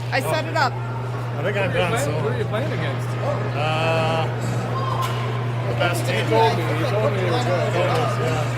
I set it up. I think I'm done. So. Who are you playing against? The best team. You told me you were good. Yeah.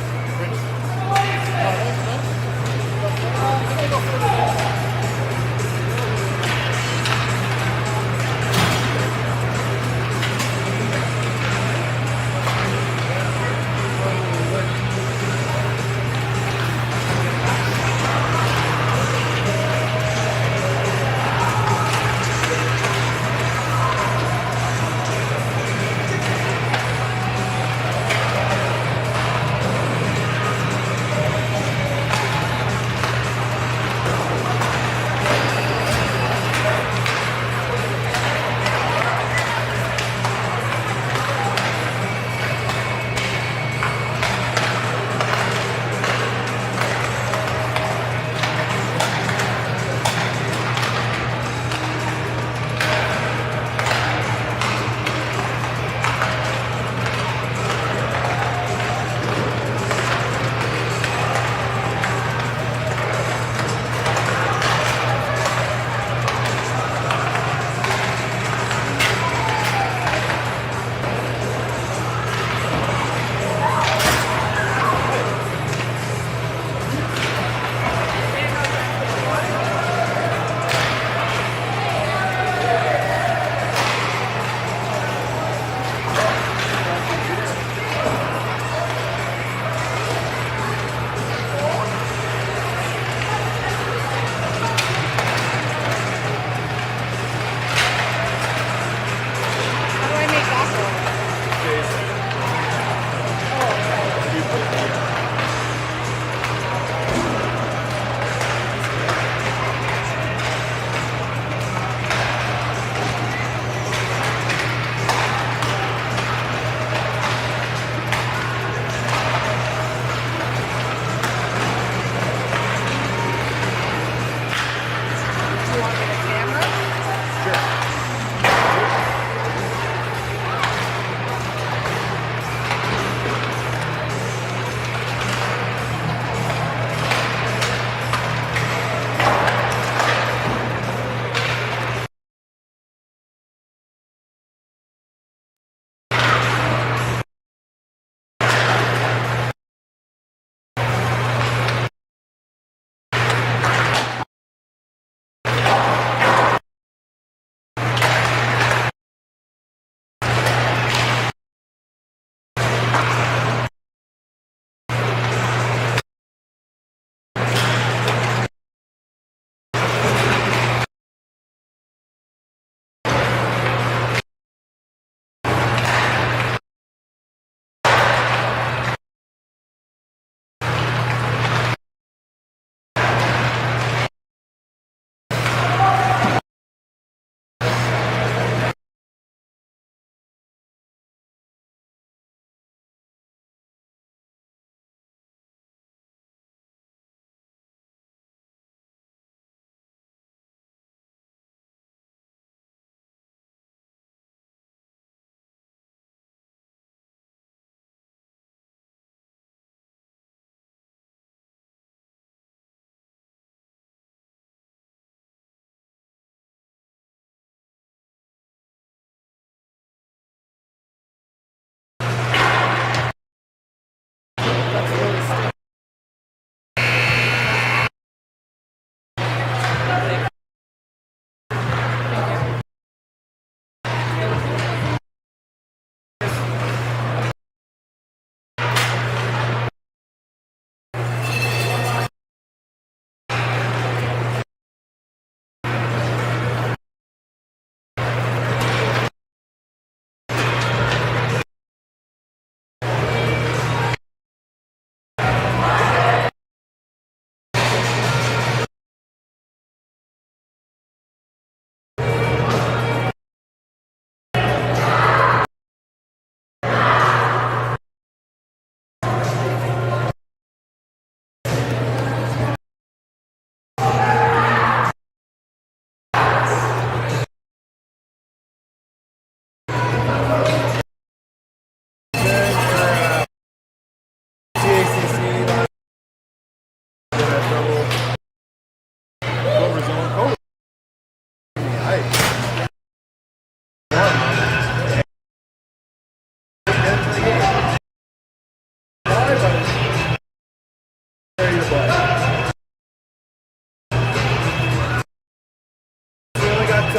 2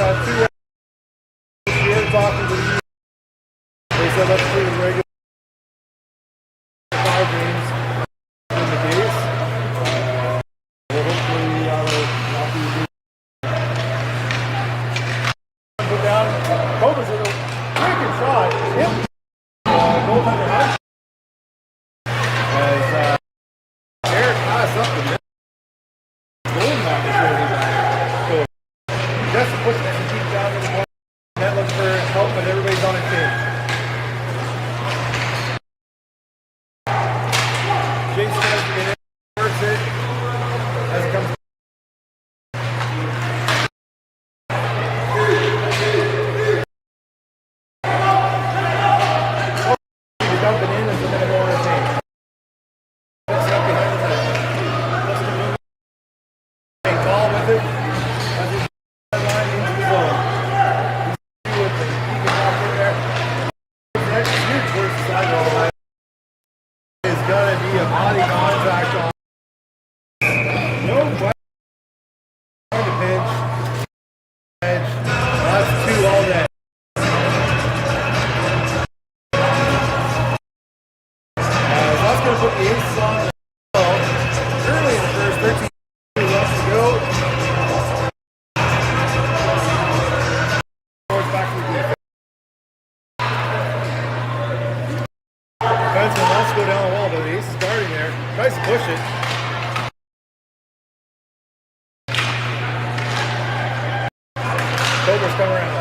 years talking to the they said let's do the regular 5 games in the days. Well, hopefully after you do put down Cobras with a wicked shot. Him goaltender Hunt as Eric passed up the net. Golden back is really bad. So just pushing it and keep down in the corner. Net looking for help, but everybody's on a team. Jason has to get in, works it as it comes. He's dumping in as a minute more of team. Puts it up behind the net. Puts the move. Ball with it. As he line into the zone. He's with it. He can walk in there. Next huge towards the sidewall. Is gonna be a body contact on. No question. Trying to pinch. Edge. That's 2 all day. That's gonna put the Aces on early in the first 13 left to go. Back to the defense. Defenseman wants to go down the wall, but the Ace is guarding there. Tries to push it. Cobras come around.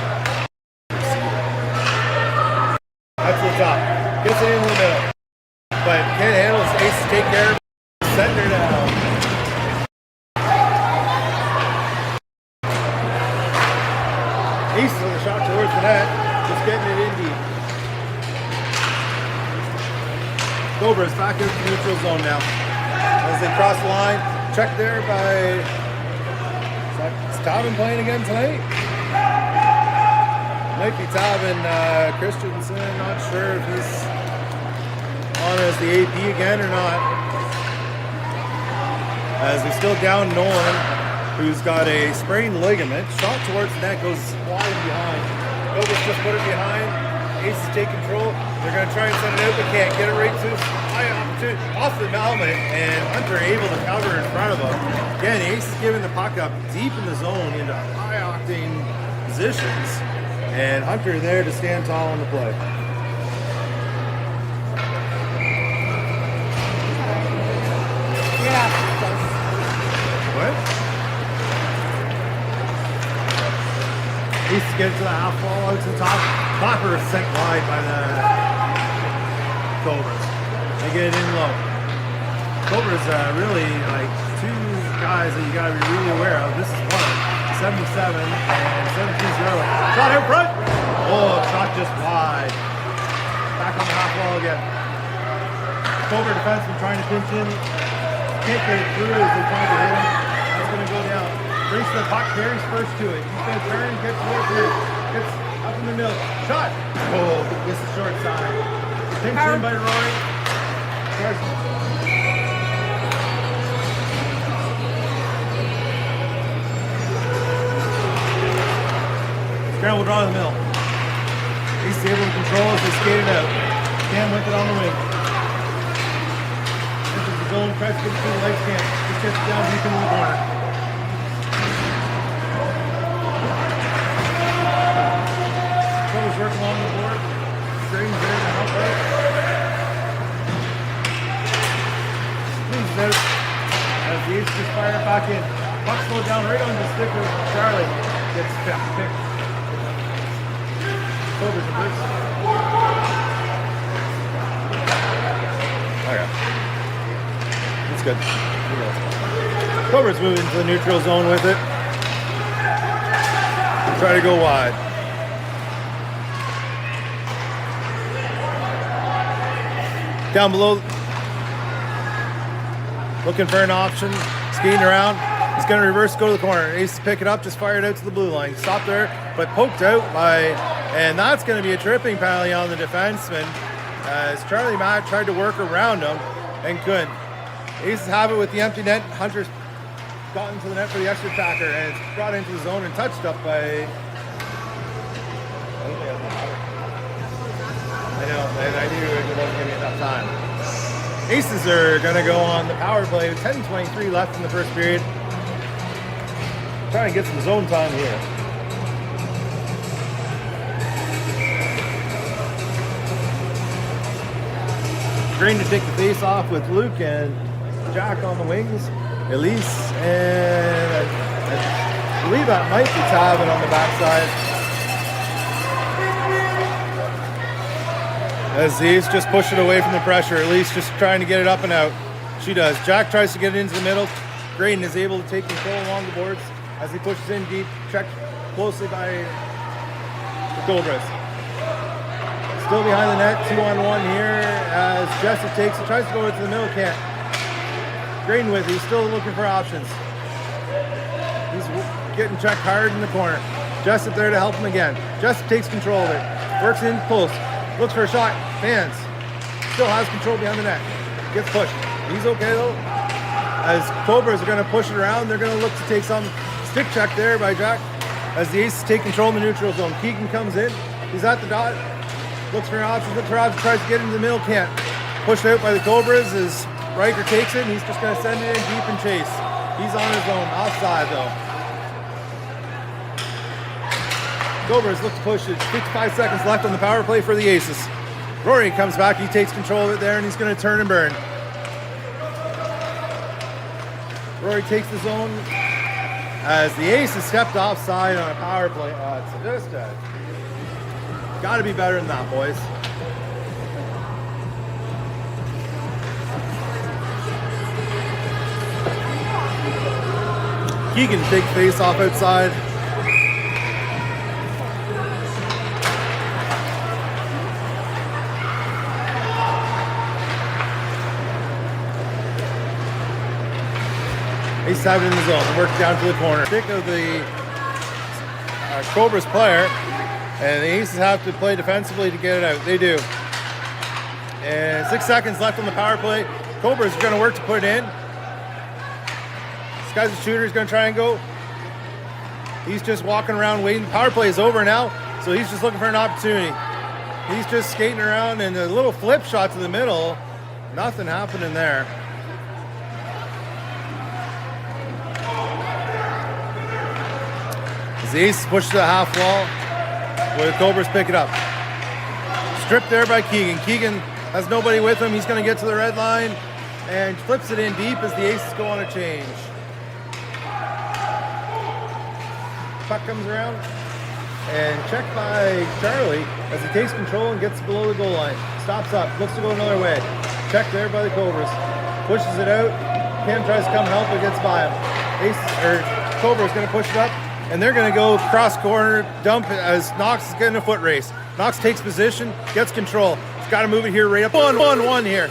That's the top. Gets it in the middle. But can't handle his Ace to take care of it. Setting her down. Ace with a shot towards the net. Just getting it in deep. Cobras back into the neutral zone now. As they cross the line. Check there by... Is Tobin playing again tonight? Might be Tobin Christensen. Not sure if he's on as the AP again or not. As we still down Nolan, who's got a sprained ligament. Shot towards the net, goes wide behind. Cobras just put it behind. Aces take control. They're going to try and send it out, but can't get it right to high opportunity off the helmet, and Hunter able to cover in front of him. Again, Ace is giving the puck up deep in the zone into high octane positions, and Hunter there to stand tall on the play. What? Ace gets to the half wall, out to the top. Popper is sent wide by the Cobras. They get it in low. Cobras really like 2 guys that you got to be really aware of. This is one, 77 and 17-0. Shot out front. Oh, shot just wide. Back on the half wall again. Cobra defenseman trying to pinch in. Can't get it through as they try to hit him. That's going to go down. Brings the puck, carries first to it. He's going to turn, gets towards it. Gets up in the middle. Shot. Oh, gets the short side. Pinched in by Roy. Scramble draw in the middle. He's able to control as they skate it out. Cam with it on the wing. This is the zone press, gets through the legs, Cam. Just gets down deep into the corner. Work along the board, strings there to help out. Moves out as the Aces just fire it back in. Puck slowed down right on the stick of Charlie. Gets picked. Cobras reverse. Okay. That's good. Cobras moving into the neutral zone with it. Try to go wide. Down below, looking for an option, skating around. He's going to reverse, go to the corner. Ace pick it up, just fire it out to the blue line. Stop there, but poked out by, and that's going to be a tripping penalty on the defenseman. As Charlie Mack tried to work around him and couldn't. Aces have it with the empty net. Hunter's gotten to the net for the extra attacker, and it's brought into the zone and touched up by... I know, and I knew it wasn't going to be enough time. Aces are going to go on the power play with 10:23 left in the first period. Trying to get some zone time here. Green to take the face off with Luke and Jack on the wings. Elise and I believe that might be Tavin on the backside. As the Ace just pushed it away from the pressure, Elise just trying to get it up and out. She does. Jack tries to get it into the middle. Graydon is able to take control along the boards as he pushes in deep, checked closely by the Cobras. Still behind the net, 2-on-1 here as Jessup takes it, tries to go into the middle, can't. Graydon with it, he's still looking for options. He's getting checked hard in the corner. Jessup there to help him again. Jessup takes control of it, works in close, looks for a shot, fans. Still has control behind the net, gets pushed. He's okay though. As Cobras are going to push it around, they're going to look to take some stick check there by Jack. As the Aces take control in the neutral zone. Keegan comes in, he's at the dot, looks for an option, tries to get into the middle, can't. Pushed out by the Cobras as Riker takes it, and he's just going to send it in deep and chase. He's on his own, offside though. Cobras look to push it, 55 seconds left on the power play for the Aces. Rory comes back, he takes control of it there, and he's going to turn and burn. Rory takes the zone as the Aces stepped offside on a power play. It's just got to be better than that, boys. Keegan big face off outside. Aces have it in the zone, work down to the corner. Pick of the Cobras player, and the Aces have to play defensively to get it out. They do. And 6 seconds left on the power play. Cobras are going to work to put it in. This guy's a shooter, he's going to try and go. He's just walking around waiting. Power play is over now, so he's just looking for an opportunity. He's just skating around, and a little flip shot to the middle. Nothing happening there. As the Aces push to the half wall, where the Cobras pick it up. Stripped there by Keegan. Keegan has nobody with him. He's going to get to the red line and flips it in deep as the Aces go on a change. Puck comes around and checked by Charlie as he takes control and gets below the goal line. Stops up, looks to go another way. Checked there by the Cobras. Pushes it out. Cam tries to come help, but gets by him. Cobra's going to push it up. And they're going to go cross corner, dump as Knox is getting a foot race. Knox takes position, gets control. He's got to move it here right up. 1-1-1 here.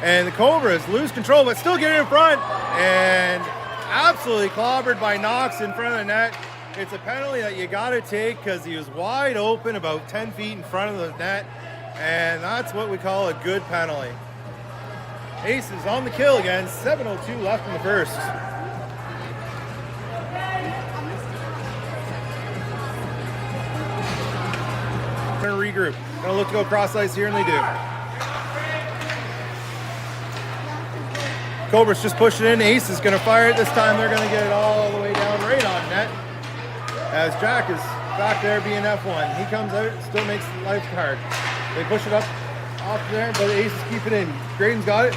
And the Cobras lose control, but still get in front. And absolutely clobbered by Knox in front of the net. It's a penalty that you got to take because he was wide open about 10 feet in front of the net. And that's what we call a good penalty. Aces on the kill again. 7:02 left in the first. Going to regroup. Going to look to go cross ice here, and they do. Cobras just push it in. Ace is going to fire it. This time they're going to get it all the way down right on net. As Jack is back there being F1. He comes out, still makes life hard. They push it up off there, but the Aces keep it in. Graydon's got it.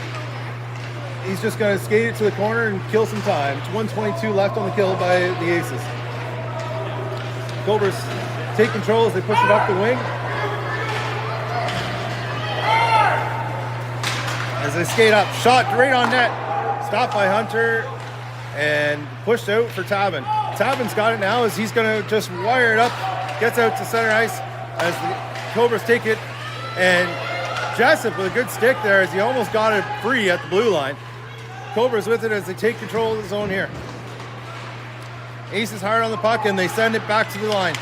He's just going to skate it to the corner and kill some time. It's 1:22 left on the kill by the Aces. Cobras take control as they push it up the wing. As they skate up, shot right on net. Stopped by Hunter and pushed out for Tavin. Tavin's got it now as he's going to just wire it up. Gets out to center ice as the Cobras take it. And Jessup with a good stick there as he almost got it free at the blue line. Cobras with it as they take control of the zone here. Ace is hard on the puck and they send it back to the line.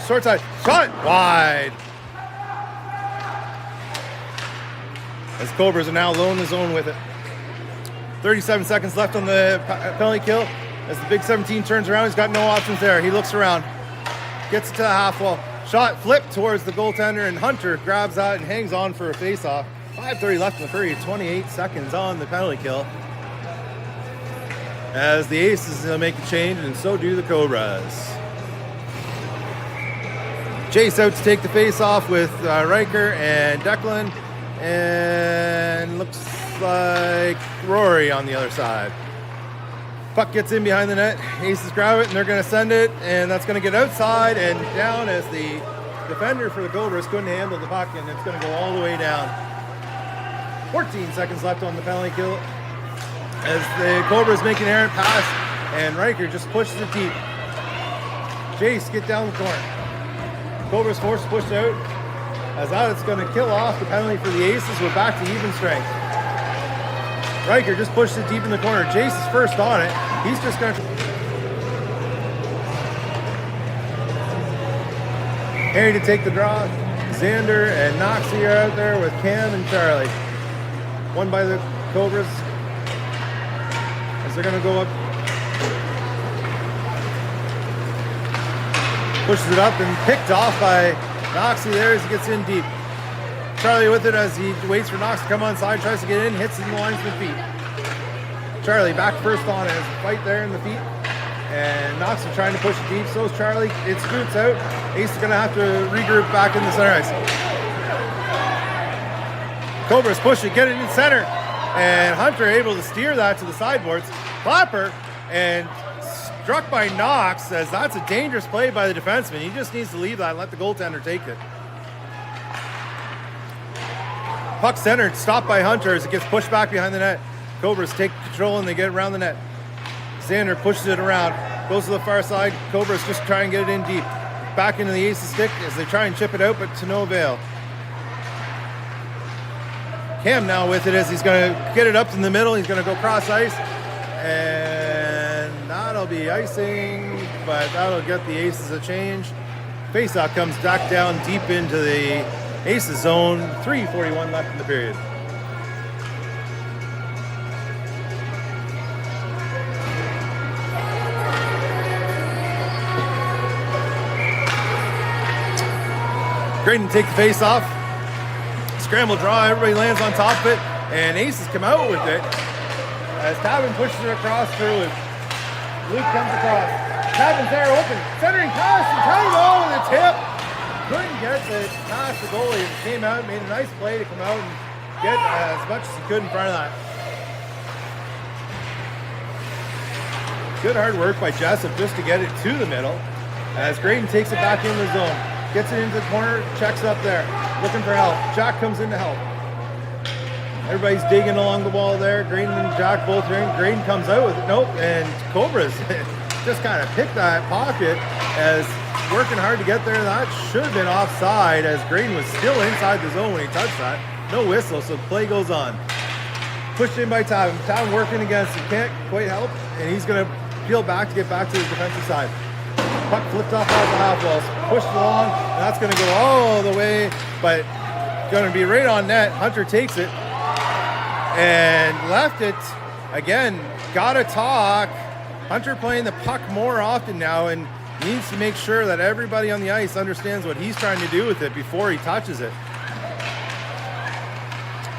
Short side, shot wide. As Cobras are now low in the zone with it. 37 seconds left on the penalty kill. As the big 17 turns around, he's got no options there. He looks around, gets it to the half wall. Shot flipped towards the goaltender, and Hunter grabs that and hangs on for a face-off. 5:30 left in the period, 28 seconds on the penalty kill. As the Aces make a change, and so do the Cobras. Chase out to take the face-off with Riker and Declan, and looks like Rory on the other side. Puck gets in behind the net. Aces grab it, and they're going to send it, and that's going to get outside and down as the defender for the Cobras couldn't handle the puck, and it's going to go all the way down. 14 seconds left on the penalty kill as the Cobras make an errant pass, and Riker just pushes it deep. Chase, get down the corner. Cobras forced to push out. As that, it's going to kill off the penalty for the Aces. We're back to even strength. Riker just pushed it deep in the corner. Jace is first on it. He's just going to... Harry to take the draw. Xander and Noxie are out there with Cam and Charlie. One by the Cobras. As they're going to go up. Pushes it up and picked off by Noxie there as he gets in deep. Charlie with it as he waits for Knox to come on side, tries to get in, hits in the linesman feet. Charlie back first on as a fight there in the feet. And Knox is trying to push it deep, so is Charlie. It scoots out. Ace is going to have to regroup back in the center ice. Cobras push it, get it in center. And Hunter able to steer that to the sideboards. Clapper and struck by Knox, as that's a dangerous play by the defenseman. He just needs to leave that and let the goaltender take it. Puck centered, stopped by Hunter as it gets pushed back behind the net. Cobras take control and they get around the net. Xander pushes it around, goes to the far side. Cobras just try and get it in deep. Back into the Aces stick as they try and chip it out, but to no avail. Cam now with it as he's going to get it up in the middle. He's going to go cross ice, and that'll be icing, but that'll get the Aces a change. Faceoff comes back down deep into the Aces zone. 3:41 left in the period. Graydon take the face off. Scramble draw, everybody lands on top of it, and Aces come out with it as Tavin pushes it across through Luke. Luke comes across. Tavin's there open. Centering pass and trying to go with a tip. Couldn't get it past the goalie. It came out, made a nice play to come out and get as much as he could in front of that. Good hard work by Jessup just to get it to the middle as Graydon takes it back into the zone. Gets it into the corner, checks up there, looking for help. Jack comes in to help. Everybody's digging along the wall there. Graydon and Jack both are in. Graydon comes out with it. Nope, and Cobras just kind of picked that pocket as working hard to get there. That should have been offside as Graydon was still inside the zone when he touched that. No whistle, so play goes on. Pushed in by Tavin. Tavin working against him. Can't quite help, and he's going to peel back to get back to the defensive side. Puck flipped off the half walls, pushed along, and that's going to go all the way, but going to be right on net. Hunter takes it and left it again. Gotta talk. Hunter playing the puck more often now and needs to make sure that everybody on the ice understands what he's trying to do with it before he touches it.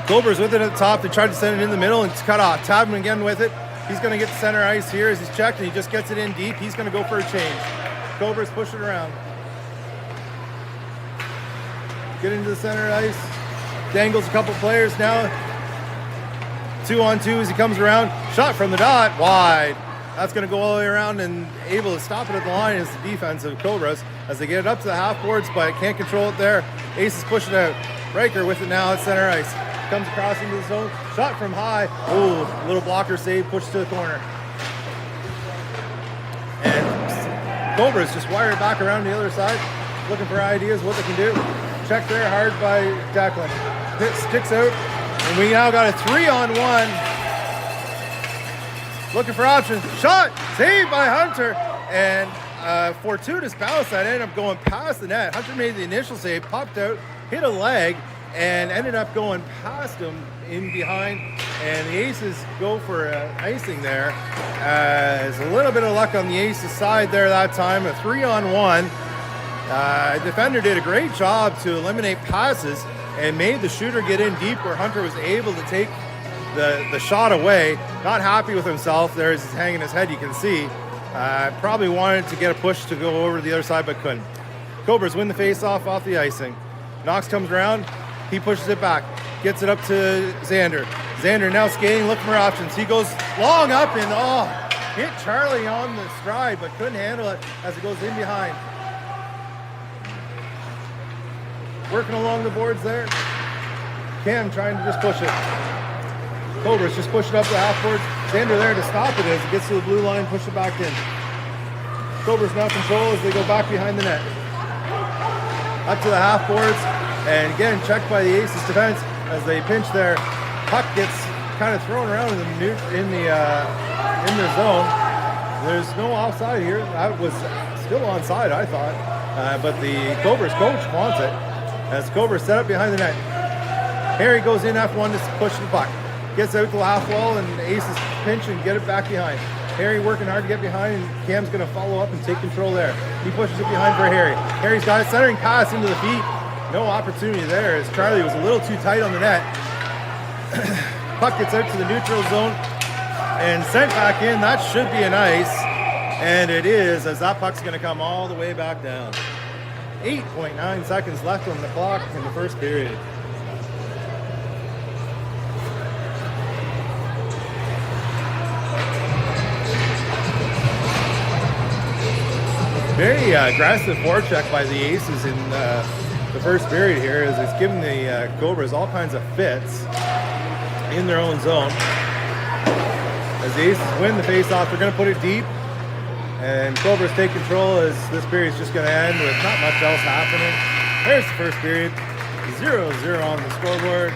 Cobras with it at the top. They tried to send it in the middle and it's cut off. Tavin again with it. He's going to get the center ice here as he's checked and he just gets it in deep. He's going to go for a change. Cobras push it around. Get into the center ice. Dangles a couple players now. 2-on-2 as he comes around. Shot from the dot. Wide. That's going to go all the way around and able to stop it at the line is the defense of Cobras as they get it up to the half boards, but can't control it there. Aces push it out. Riker with it now at center ice. Comes across into the zone. Shot from high. Oh, little blocker save. Pushed to the corner. And Cobras just wire it back around the other side. Looking for ideas what they can do. Check there hard by Declan. Hit sticks out. And we now got a 3-on-1. Looking for options. Shot. Saved by Hunter. And fortuitous bounce that ended up going past the net. Hunter made the initial save. Popped out. Hit a leg. And ended up going past him in behind, and the Aces go for icing there. There's a little bit of luck on the Aces side there that time, a 3-on-1. Defender did a great job to eliminate passes and made the shooter get in deep where Hunter was able to take the shot away. Not happy with himself there as he's hanging his head, you can see. Probably wanted to get a push to go over to the other side, but couldn't. Cobras win the face-off off the icing. Knox comes around, he pushes it back, gets it up to Xander. Xander now skating, looking for options. He goes long up and hit Charlie on the stride, but couldn't handle it as it goes in behind. Working along the boards there. Cam trying to just push it. Cobras just push it up the half boards. Xander there to stop it as it gets to the blue line, push it back in. Cobras now control as they go back behind the net. Up to the half boards, and again checked by the Aces defense as they pinch there. Puck gets kind of thrown around in the zone. There's no offside here. That was still onside, I thought, but the Cobras coach wants it as Cobras set up behind the net. Harry goes in after one to push the puck. Gets out to the half wall, and Aces pinch and get it back behind. Harry working hard to get behind, and Cam's going to follow up and take control there. He pushes it behind for Harry. Harry's got it, centering pass into the feet. No opportunity there as Charlie was a little too tight on the net. Puck gets out to the neutral zone and sent back in. That should be an ice, and it is, as that puck's going to come all the way back down. 8.9 seconds left on the clock in the first period. Very aggressive forecheck by the Aces in the first period here, as it's giving the Cobras all kinds of fits in their own zone. As the Aces win the face-off, they're going to put it deep, and Cobras take control as this period's just going to end with not much else happening. There's the first period, 0-0 on the scoreboard.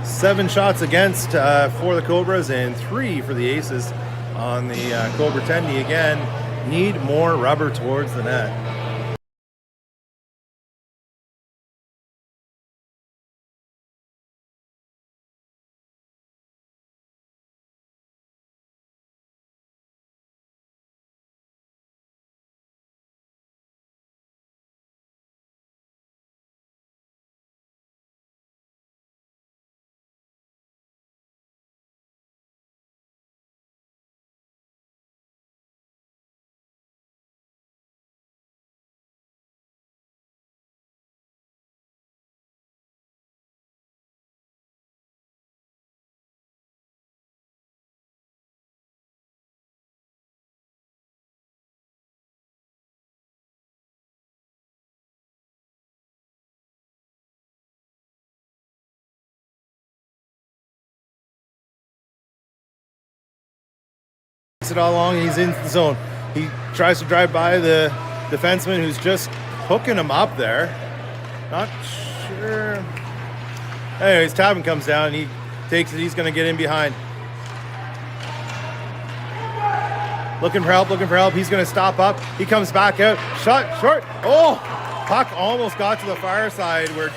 7 shots against for the Cobras and 3 for the Aces on the Cobra Tendy. Again, need more rubber towards the net. It all along, he's in the zone. He tries to drive by the defenseman who's just hooking him up there. Not sure. Anyways, Tabin comes down, he takes it, he's going to get in behind. Looking for help, he's going to stop up. He comes back out, shot short. Oh, puck almost got to the far side where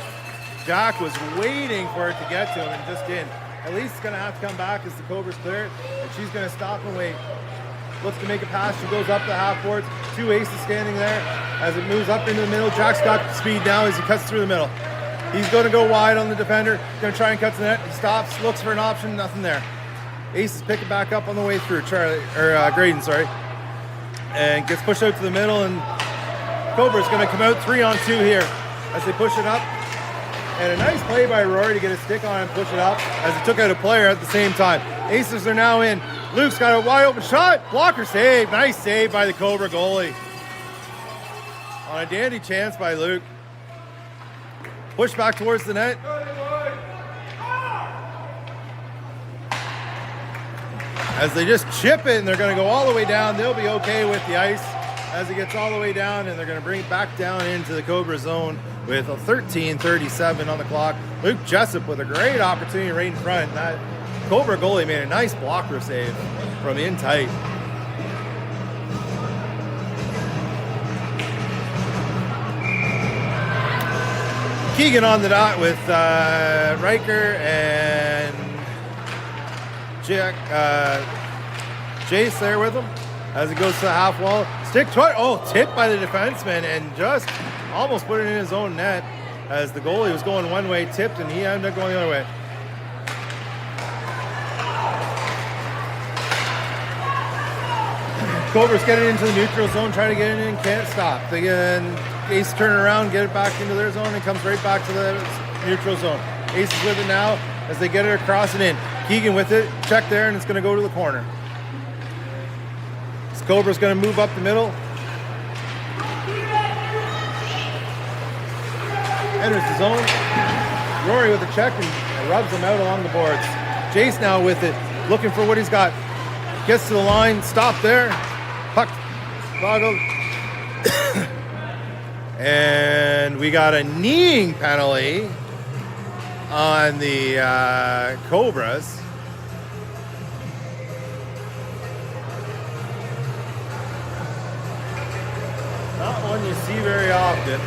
Jack was waiting for it to get to him and just didn't. At least it's going to have to come back as the Cobras clear it, and she's going to stop and wait. Looks to make a pass. She goes up the half boards. 2 Aces standing there as it moves up into the middle. Jack's got speed now as he cuts through the middle. He's going to go wide on the defender. Going to try and cut to the net. He stops, looks for an option, nothing there. Aces pick it back up on the way through. Graydon, sorry. And gets pushed out to the middle, and Cobra's going to come out 3-on-2 here as they push it up. And a nice play by Rory to get a stick on and push it up as he took out a player at the same time. Aces are now in. Luke's got a wide open shot. Blocker save. Nice save by the Cobra goalie. On a dandy chance by Luke. Push back towards the net. As they just chip it, and they're going to go all the way down. They'll be okay with the ice as it gets all the way down, and they're going to bring it back down into the Cobra zone with a 13:37 on the clock. Luke Jessup with a great opportunity right in front. That Cobra goalie made a nice blocker save from in tight. Keegan on the dot with Riker and Jack, Jace there with him as it goes to the half wall. Stick try. Oh, tipped by the defenseman and just almost put it in his own net as the goalie was going one way, tipped, and he ended up going the other way. Cobras get it into the neutral zone, try to get it in, can't stop. They get Ace turn around, get it back into their zone, and comes right back to the neutral zone. Ace is with it now as they get it across and in. Keegan with it, check there, and it's going to go to the corner. This Cobra's going to move up the middle. Enters the zone. Rory with a check and rubs him out along the boards. Jace now with it, looking for what he's got. Gets to the line, stop there. Puck boggled. And we got a kneeing penalty on the Cobras. Not one you see very often.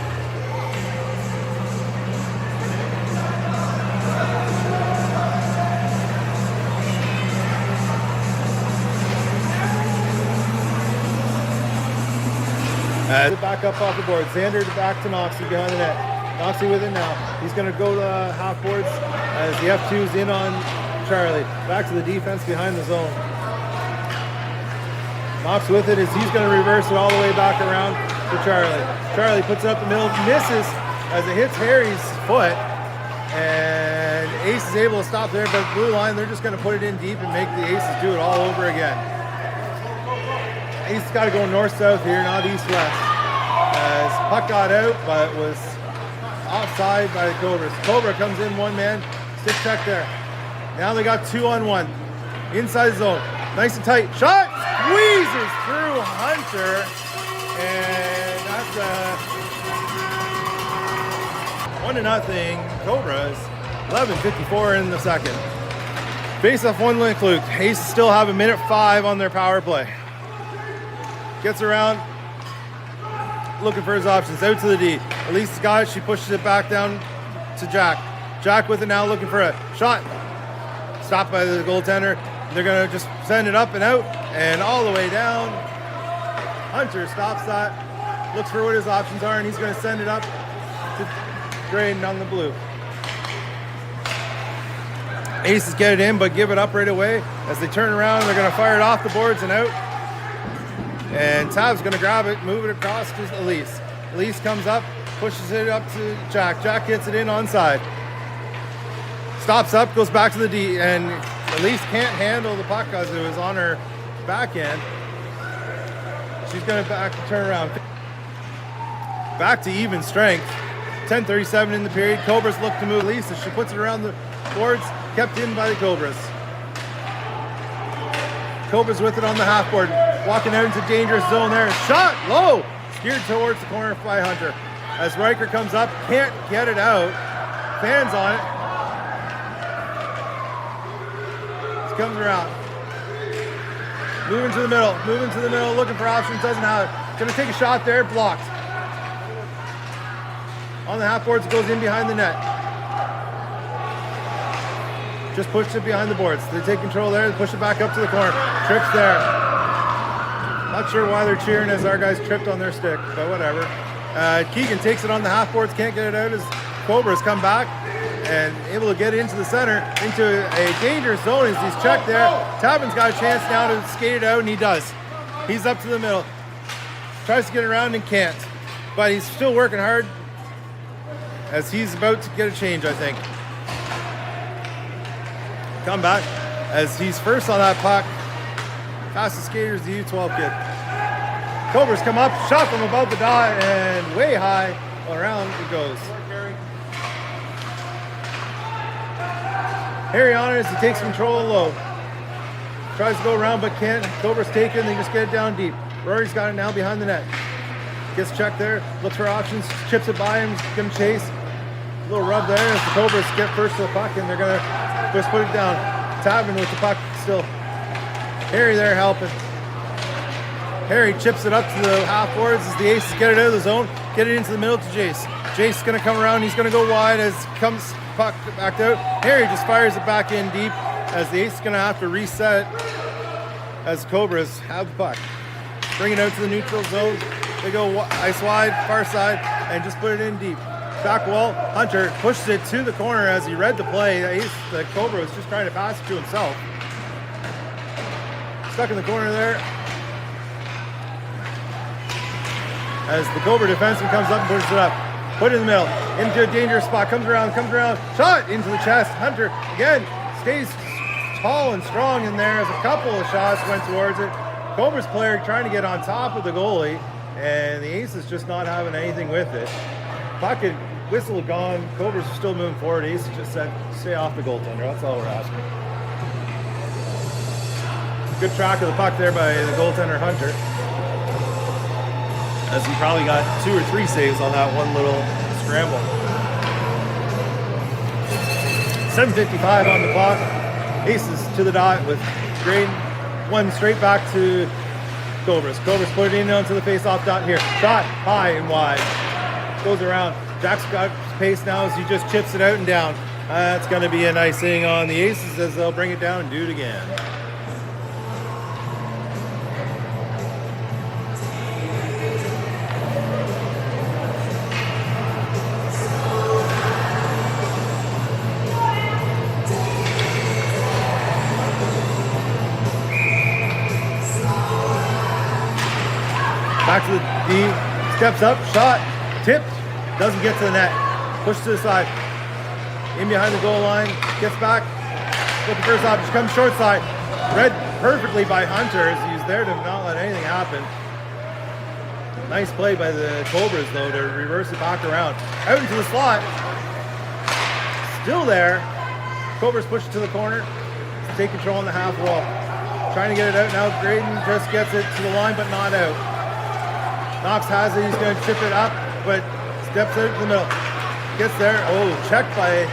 Back up off the board. Xander back to Noxie behind the net. Noxie with it now. He's going to go to half boards as the F2's in on Charlie. Back to the defense behind the zone. Knox with it as he's going to reverse it all the way back around to Charlie. Charlie puts it up the middle, misses as it hits Harry's foot. And Ace is able to stop there, but blue line, they're just going to put it in deep and make the Aces do it all over again. Ace has got to go north-south here, not east-west. As puck got out, but was offside by the Cobras. Cobra comes in one man, stick check there. Now they got 2-on-1. Inside the zone, nice and tight. Shot! Squeezes through Hunter. And that's 1-0 Cobras. 11:54 in the second. Face-off one link Luke. Ace still have 1:05 on their power play. Gets around, looking for his options, out to the D. Elise's got it, she pushes it back down to Jack. Jack with it now, looking for a shot. Stopped by the goaltender. They're gonna just send it up and out and all the way down. Hunter stops that, looks for what his options are, and he's gonna send it up to Drayden on the blue. Aces get it in, but give it up right away. As they turn around, they're gonna fire it off the boards and out. And Tab's going to grab it, move it across to Elise. Elise comes up, pushes it up to Jack. Jack gets it in onside. Stops up, goes back to the D, and Elise can't handle the puck because it was on her back end. She's going to turn around. Back to even strength. 10:37 in the period. Cobras look to move Elise as she puts it around the boards, kept in by the Cobras. Cobras with it on the half board. Walking out into dangerous zone there. Shot low. Steered towards the corner by Hunter. As Riker comes up, can't get it out. Fans on it. He comes around. Moving to the middle, looking for options, doesn't have it. Gonna take a shot there, blocked. On the half boards, it goes in behind the net. Just pushed it behind the boards. They take control there, they push it back up to the corner. Trips there. Not sure why they're cheering as our guys tripped on their stick, but whatever. Keegan takes it on the half boards, can't get it out as Cobras come back and able to get it into the center, into a dangerous zone as he's checked there. Tappan's got a chance now to skate it out, and he does. He's up to the middle. Tries to get around and can't, but he's still working hard as he's about to get a change, I think. Come back as he's first on that puck. Fastest skater is the U12 kid. Cobras come up, shot from above the dot, and way high around it goes. Harry on it as he takes control low. Tries to go around but can't. Cobras take it and they just get it down deep. Rory's got it now behind the net. Gets checked there, looks for options, chips it by him, he's gonna chase. A little rub there as the Cobras get first to the puck and they're gonna just put it down. Tavern with the puck still. Harry there helping. Harry chips it up to the half boards as the Aces get it out of the zone, get it into the middle to Jace. Jace is going to come around. He's going to go wide as comes puck back out. Harry just fires it back in deep as the Ace is going to have to reset as Cobras have the puck. Bring it out to the neutral zone. They go ice wide, far side, and just put it in deep. Back wall, Hunter pushes it to the corner as he read the play. The Cobra was just trying to pass it to himself. Stuck in the corner there. As the Cobra defenseman comes up and pushes it up. Put it in the middle, into a dangerous spot, comes around, shot into the chest. Hunter, again, stays tall and strong in there as a couple of shots went towards it. Cobras player trying to get on top of the goalie, and the Ace is just not having anything with it. Puck and whistle gone, Cobras are still moving forward. Ace just said, stay off the goaltender, that's all we're asking. Good track of the puck there by the goaltender Hunter, as he probably got 2 or 3 saves on that one little scramble. 7:55 on the clock. Aces to the dot with Graydon. One straight back to Cobras. Cobras put it in onto the face-off dot here. Shot high and wide. Goes around. Jack's got pace now as he just chips it out and down. That's going to be an icing on the Aces as they'll bring it down and do it again. Back to the D, steps up, shot, tipped, doesn't get to the net, pushed to the side, in behind the goal line, gets back, looking for his option, comes short side, read perfectly by Hunter as he's there to not let anything happen. Nice play by the Cobras though to reverse it back around, out into the slot, still there, Cobras push it to the corner, take control on the half wall, trying to get it out now, Graydon just gets it to the line but not out. Knox has it, he's going to chip it up, but steps out to the middle. Gets there, checked by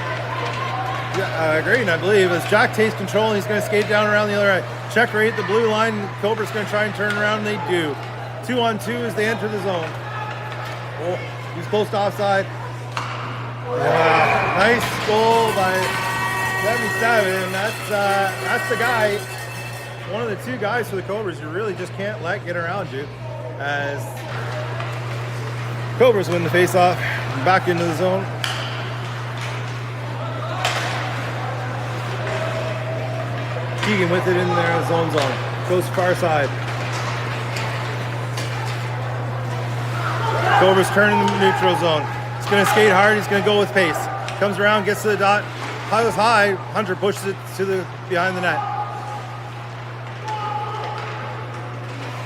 Graydon, I believe, as Jack takes control and he's going to skate down around the other end. Check right at the blue line, Cobra's going to try and turn around, and they do. 2-on-2 as they enter the zone. He's close to offside. Nice goal by 77, that's the guy, one of the 2 guys for the Cobras you really just can't let get around you. As Cobras win the face-off, back into the zone. Keegan with it in their zone. Goes far side. Cobras turning the neutral zone. He's going to skate hard, he's going to go with pace. Comes around, gets to the dot, piles high, Hunter pushes it to the behind the net.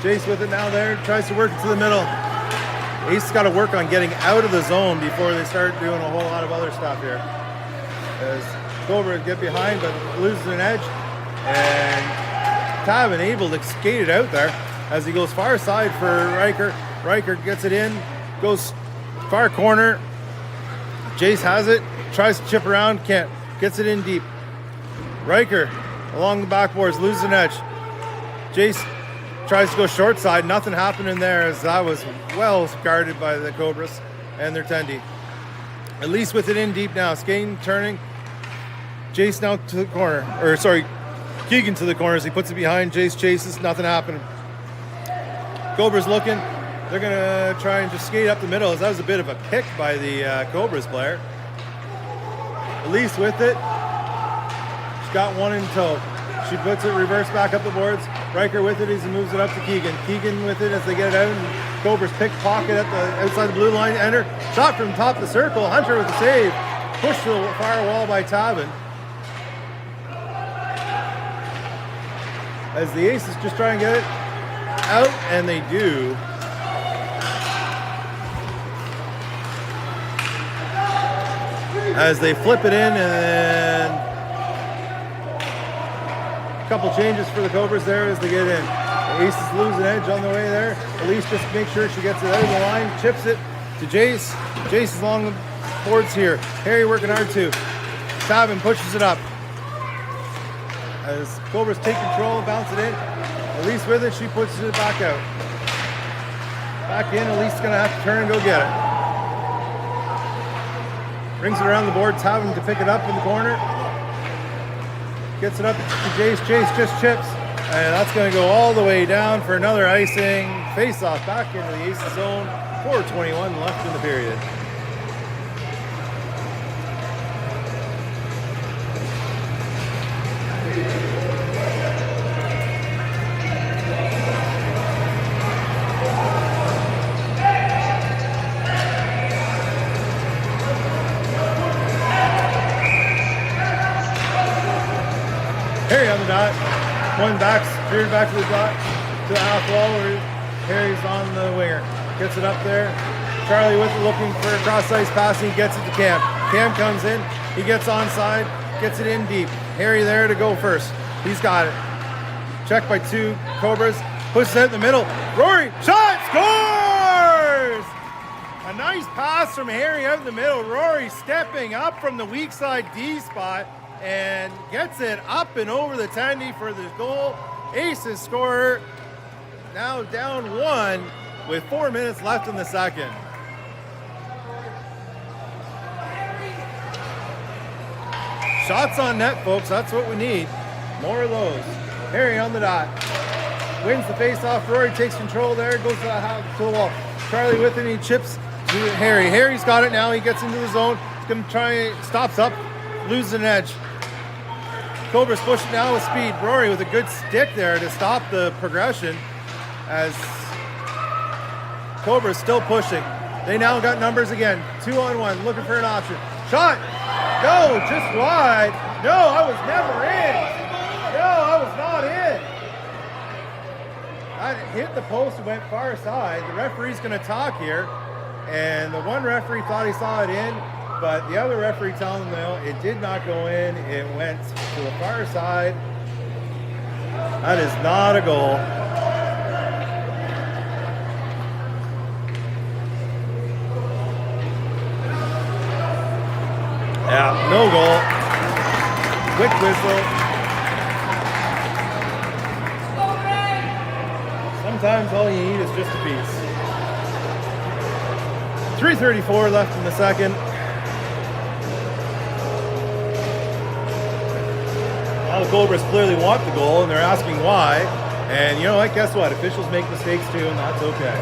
Jace with it now there, tries to work it to the middle. Ace got to work on getting out of the zone before they start doing a whole lot of other stuff here. As Cobra get behind but loses an edge. And Tavin able to skate it out there as he goes far side for Riker. Riker gets it in, goes far corner. Jace has it, tries to chip around, can't. Gets it in deep. Riker along the backboards, loses an edge. Jace tries to go short side, nothing happened in there as that was well guarded by the Cobras and their tendy. At least with it in deep now, skating, turning. Jace now to the corner, Keegan to the corner as he puts it behind. Jace chases, nothing happened. Cobras looking, they're gonna try and just skate up the middle as that was a bit of a pick by the Cobras player. At least with it, she's got one in tow. She puts it reverse back up the boards. Riker with it as he moves it up to Keegan. Keegan with it as they get it out. And Cobras pick pocket at the outside the blue line. Enter. Shot from top of the circle. Hunter with the save. Pushed to the far wall by Tavin. As the Aces just try and get it out, and they do. As they flip it in, and a couple changes for the Cobras there as they get in. The Aces lose an edge on the way there. Elise just make sure she gets it out of the line, chips it to Jace. Jace is along the boards here. Harry working hard too. Tavin pushes it up. As Cobras take control, bounce it in. Elise with it, she puts it back out. Back in, Elise is gonna have to turn and go get it. Brings it around the boards, having to pick it up in the corner. Gets it up to Jace. Jace just chips. And that's going to go all the way down for another icing. Face off back into the Aces zone. 4:21 left in the period. Harry on the dot. One back, steered back to the dot, to the half wall where Harry's on the winger. Gets it up there. Charlie with it looking for a cross ice pass, and he gets it to Cam. Cam comes in, he gets onside, gets it in deep. Harry there to go first. He's got it. Checked by two Cobras, pushes it in the middle. Rory, shot, scores! A nice pass from Harry out in the middle. Rory stepping up from the weak side D spot and gets it up and over the tendy for the goal. Aces scorer now down 1 with 4 minutes left in the second. Shots on net, folks. That's what we need. More of those. Harry on the dot. Wins the face-off. Rory takes control there. Goes to the wall. Charlie with it. He chips to Harry. Harry's got it now. He gets into the zone. He's going to try. Stops up. Loses an edge. Cobras pushing now with speed. Rory with a good stick there to stop the progression as Cobras still pushing. They now got numbers again. 2-on-1, looking for an option. Shot! No, just wide. No, I was never in. No, I was not in. I hit the post and went far side. The referee's going to talk here. And the one referee thought he saw it in, but the other referee telling him, no, it did not go in. It went to the far side. That is not a goal. Yeah, no goal. Quick whistle. Sometimes all you need is just a piece. 3:34 left in the second. Now the Cobras clearly want the goal, and they're asking why. And you know what? Guess what? Officials make mistakes too, and that's okay.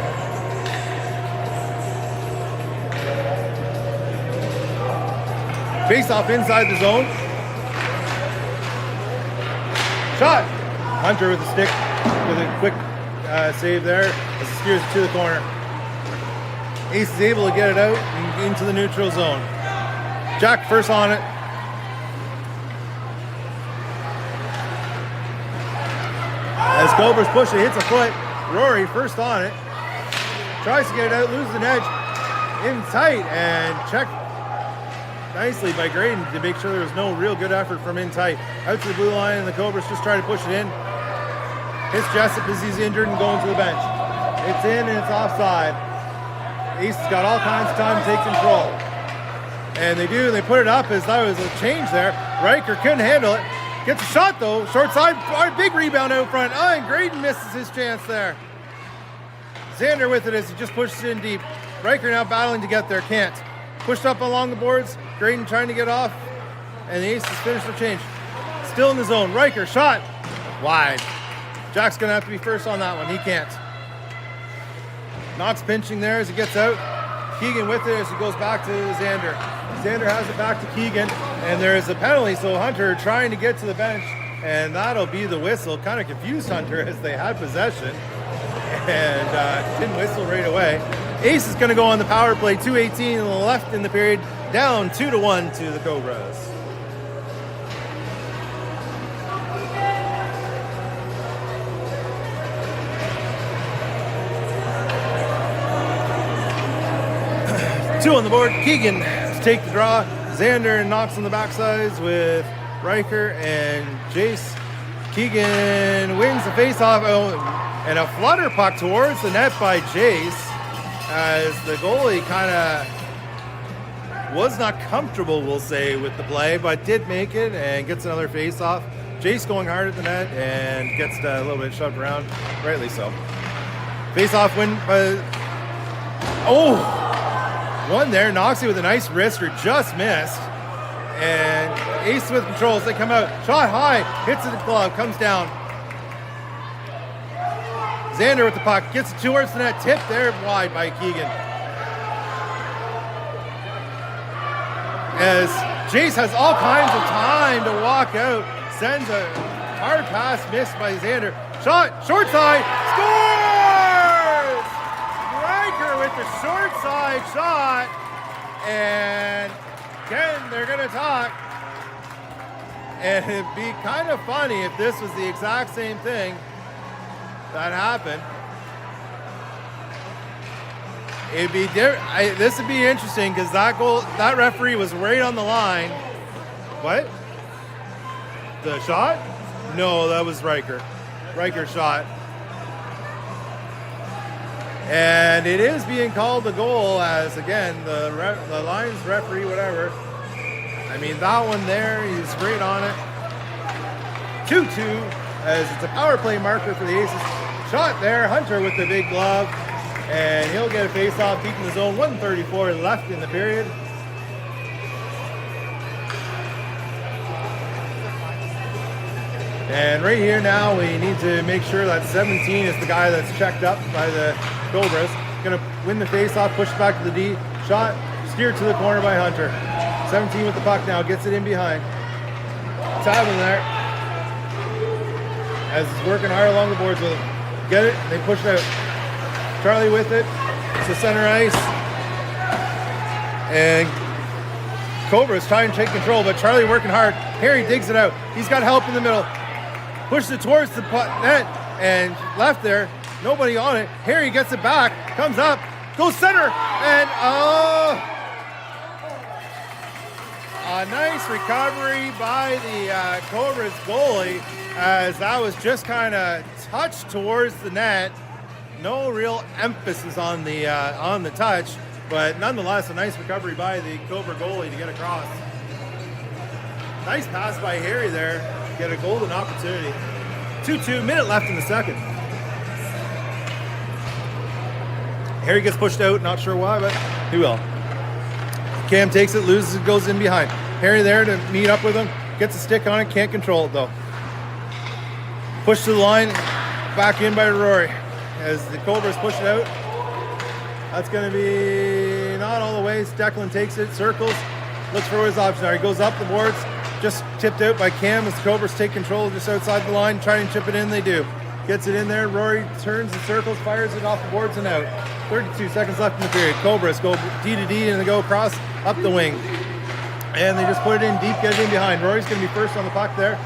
Face off inside the zone. Shot. Hunter with the stick with a quick save there as he steers it to the corner. Ace is able to get it out and into the neutral zone. Jack first on it. As Cobras push it, hits a foot. Rory first on it. Tries to get it out, loses an edge. In tight and checked nicely by Graydon to make sure there was no real good effort from in tight. Out to the blue line, and the Cobras just try to push it in. Hits Jessup as he's injured and going to the bench. It's in and it's offside. Ace has got all kinds of time to take control. And they do, they put it up as that was a change there. Riker couldn't handle it. Gets a shot though, short side, big rebound out front. Oh, and Graydon misses his chance there. Xander with it as he just pushes it in deep. Riker now battling to get there, can't. Pushed up along the boards. Graydon trying to get off, and the Aces finish the change. Still in the zone. Riker, shot. Wide. Jack's going to have to be first on that one. He can't. Knox pinching there as he gets out. Keegan with it as he goes back to Xander. Xander has it back to Keegan, and there is a penalty, so Hunter trying to get to the bench, and that'll be the whistle. Kind of confused Hunter as they had possession, and didn't whistle right away. Ace is going to go on the power play. 2:18 on the left in the period. Down 2-1 to the Cobras. Two on the board. Keegan to take the draw. Xander knocks on the backsides with Riker and Jace. Keegan wins the faceoff. Oh, and a flutter puck towards the net by Jace as the goalie kind of was not comfortable, we'll say, with the play, but did make it and gets another face-off. Jace going hard at the net and gets a little bit shoved around, rightly so. Face-off win by... Oh! One there, knocks it with a nice wrister, just missed. And Ace with controls, they come out, shot high, hits the glove, comes down. Xander with the puck, gets it towards the net, tipped there wide by Keegan. As Jace has all kinds of time to walk out, sends a hard pass missed by Xander. Shot, short side, scores! Riker with the short side shot, and again, they're gonna talk. And it'd be kind of funny if this was the exact same thing that happened. It'd be this would be interesting because that referee was right on the line. What? The shot? No, that was Riker. Riker shot. And it is being called a goal as, again, the Lions referee, whatever. I mean, that one there, he's great on it. 2-2, as it's a power play marker for the Aces. Shot there, Hunter with the big glove. And he'll get a face-off deep in the zone. 1:34 left in the period. And right here now, we need to make sure that 17 is the guy that's checked up by the Cobras. Gonna win the face-off, push it back to the D. Shot, steered to the corner by Hunter. 17 with the puck now, gets it in behind. Tavin there. As he's working hard along the boards with him. Get it, they push it out. Charlie with it to center ice. And Cobras trying to take control, but Charlie working hard. Harry digs it out. He's got help in the middle. Pushes it towards the net and left there. Nobody on it. Harry gets it back, comes up, goes center, and a nice recovery by the Cobras goalie, as that was just kind of touched towards the net. No real emphasis on the touch, but nonetheless a nice recovery by the Cobra goalie to get across. Nice pass by Harry there, get a golden opportunity. 2-2, minute left in the second. Harry gets pushed out, not sure why, but he will. Cam takes it, loses it, goes in behind. Harry there to meet up with him, gets a stick on it, can't control it though. Push to the line, back in by Rory. As the Cobras push it out, that's going to be not all the way. Declan takes it, circles, looks for his option. He goes up the boards, just tipped out by Cam as the Cobras take control just outside the line, try and chip it in, they do. Gets it in there, Rory turns and circles, fires it off the boards and out. 32 seconds left in the period. Cobras go D to D and they go across up the wing. And they just put it in deep, get it in behind. Rory's going to be first on the puck there.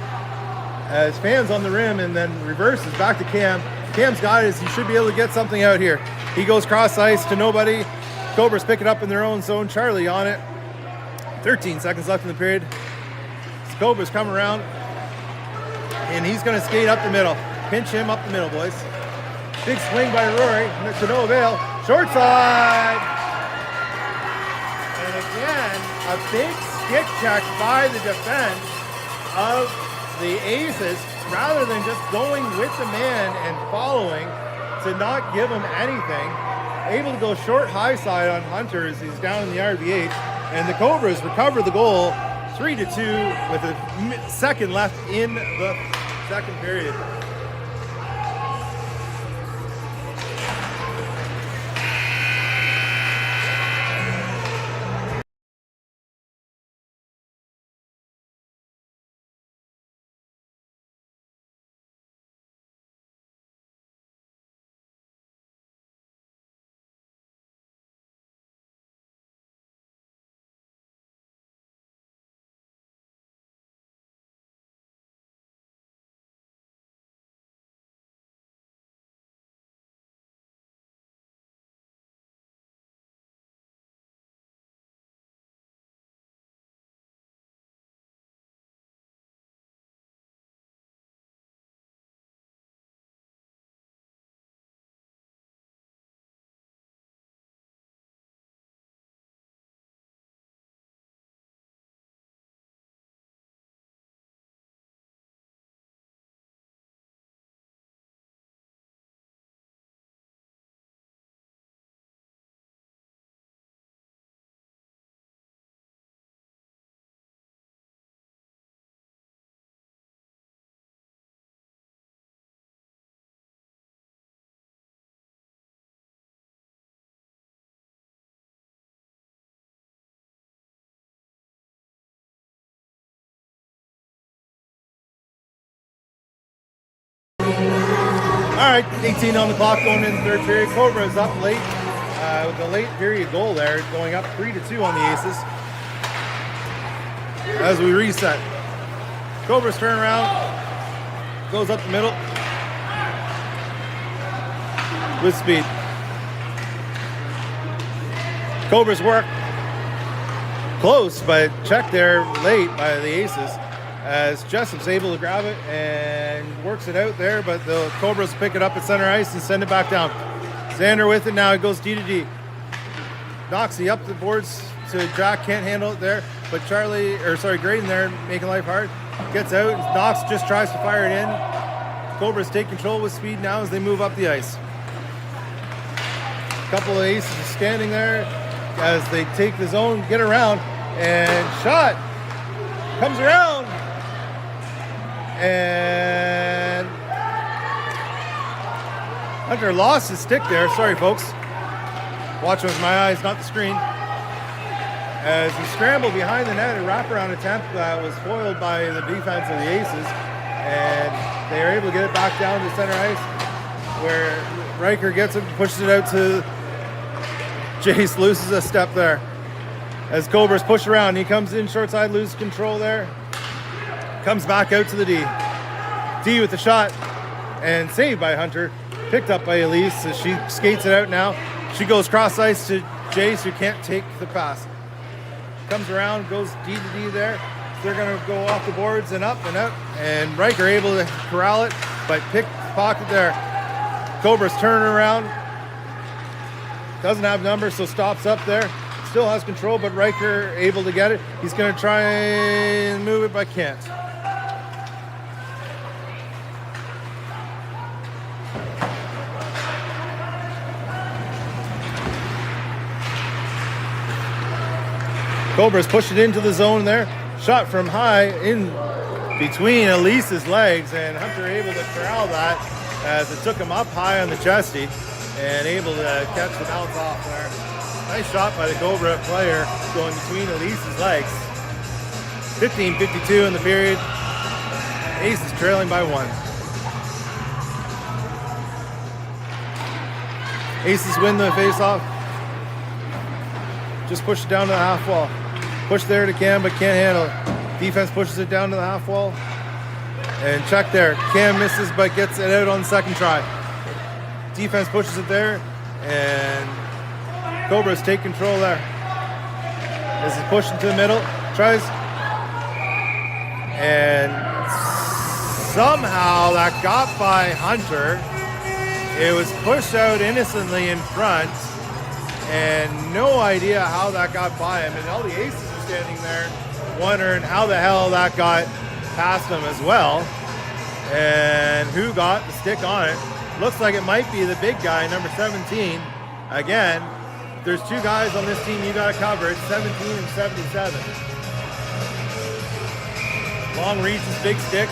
As fans on the rim and then reverses back to Cam. Cam's got it, he should be able to get something out here. He goes cross ice to nobody. Cobras pick it up in their own zone. Charlie on it. 13 seconds left in the period. Cobras come around and he's going to skate up the middle. Pinch him up the middle, boys. Big swing by Rory to no avail. Short side. And again, a big stick check by the defense of the Aces, rather than just going with the man and following to not give him anything. Able to go short high side on Hunter as he's down in the RBH. And the Cobras recover the goal 3-2 with a second left in the second period. All right, 18 on the clock going in the third period. Cobras up late with a late period goal there, going up 3-2 on the Aces. As we reset, Cobras turn around, goes up the middle with speed. Cobras work close, but checked there late by the Aces as Jessup's able to grab it and works it out there, but the Cobras pick it up at center ice and send it back down. Xander with it now, it goes D to D. Knocks up the boards to Jack, can't handle it there, but Graydon there making life hard. Gets out, Knox just tries to fire it in. Cobras take control with speed now as they move up the ice. A couple of Aces standing there as they take the zone, get around, and shot comes around, and Hunter lost his stick there. Sorry, folks. Watching with my eyes, not the screen. As he scrambled behind the net, a wraparound attempt that was foiled by the defense of the Aces, and they are able to get it back down to center ice, where Riker gets it and pushes it out to Jace, loses a step there. As Cobras push around, he comes in short side, loses control there. Comes back out to the D. D with the shot, and saved by Hunter. Picked up by Elise as she skates it out now. She goes cross ice to Jace, who can't take the pass. Comes around, goes D to D there. They're going to go off the boards and up, and Riker able to corral it, but picked the pocket there. Cobras turn around. Doesn't have numbers, so stops up there. Still has control, but Riker able to get it. He's going to try and move it, but can't. Cobras push it into the zone there. Shot from high in between Elise's legs, and Hunter able to corral that as it took him up high on the chesty and able to catch the bounce off there. Nice shot by the Cobra player going between Elise's legs. 15:52 in the period. Aces trailing by 1. Aces win the face-off. Just push it down to the half wall. Push there to Cam, but can't handle it. Defense pushes it down to the half wall. And check there. Cam misses, but gets it out on the second try. Defense pushes it there, and Cobras take control there. As he's pushed into the middle, tries. And somehow that got by Hunter. It was pushed out innocently in front, and no idea how that got by him. And all the Aces are standing there wondering how the hell that got past him as well. And who got the stick on it? Looks like it might be the big guy, number 17. Again, if there's two guys on this team you got to cover, it's 17 and 77. Long reaches, big stick.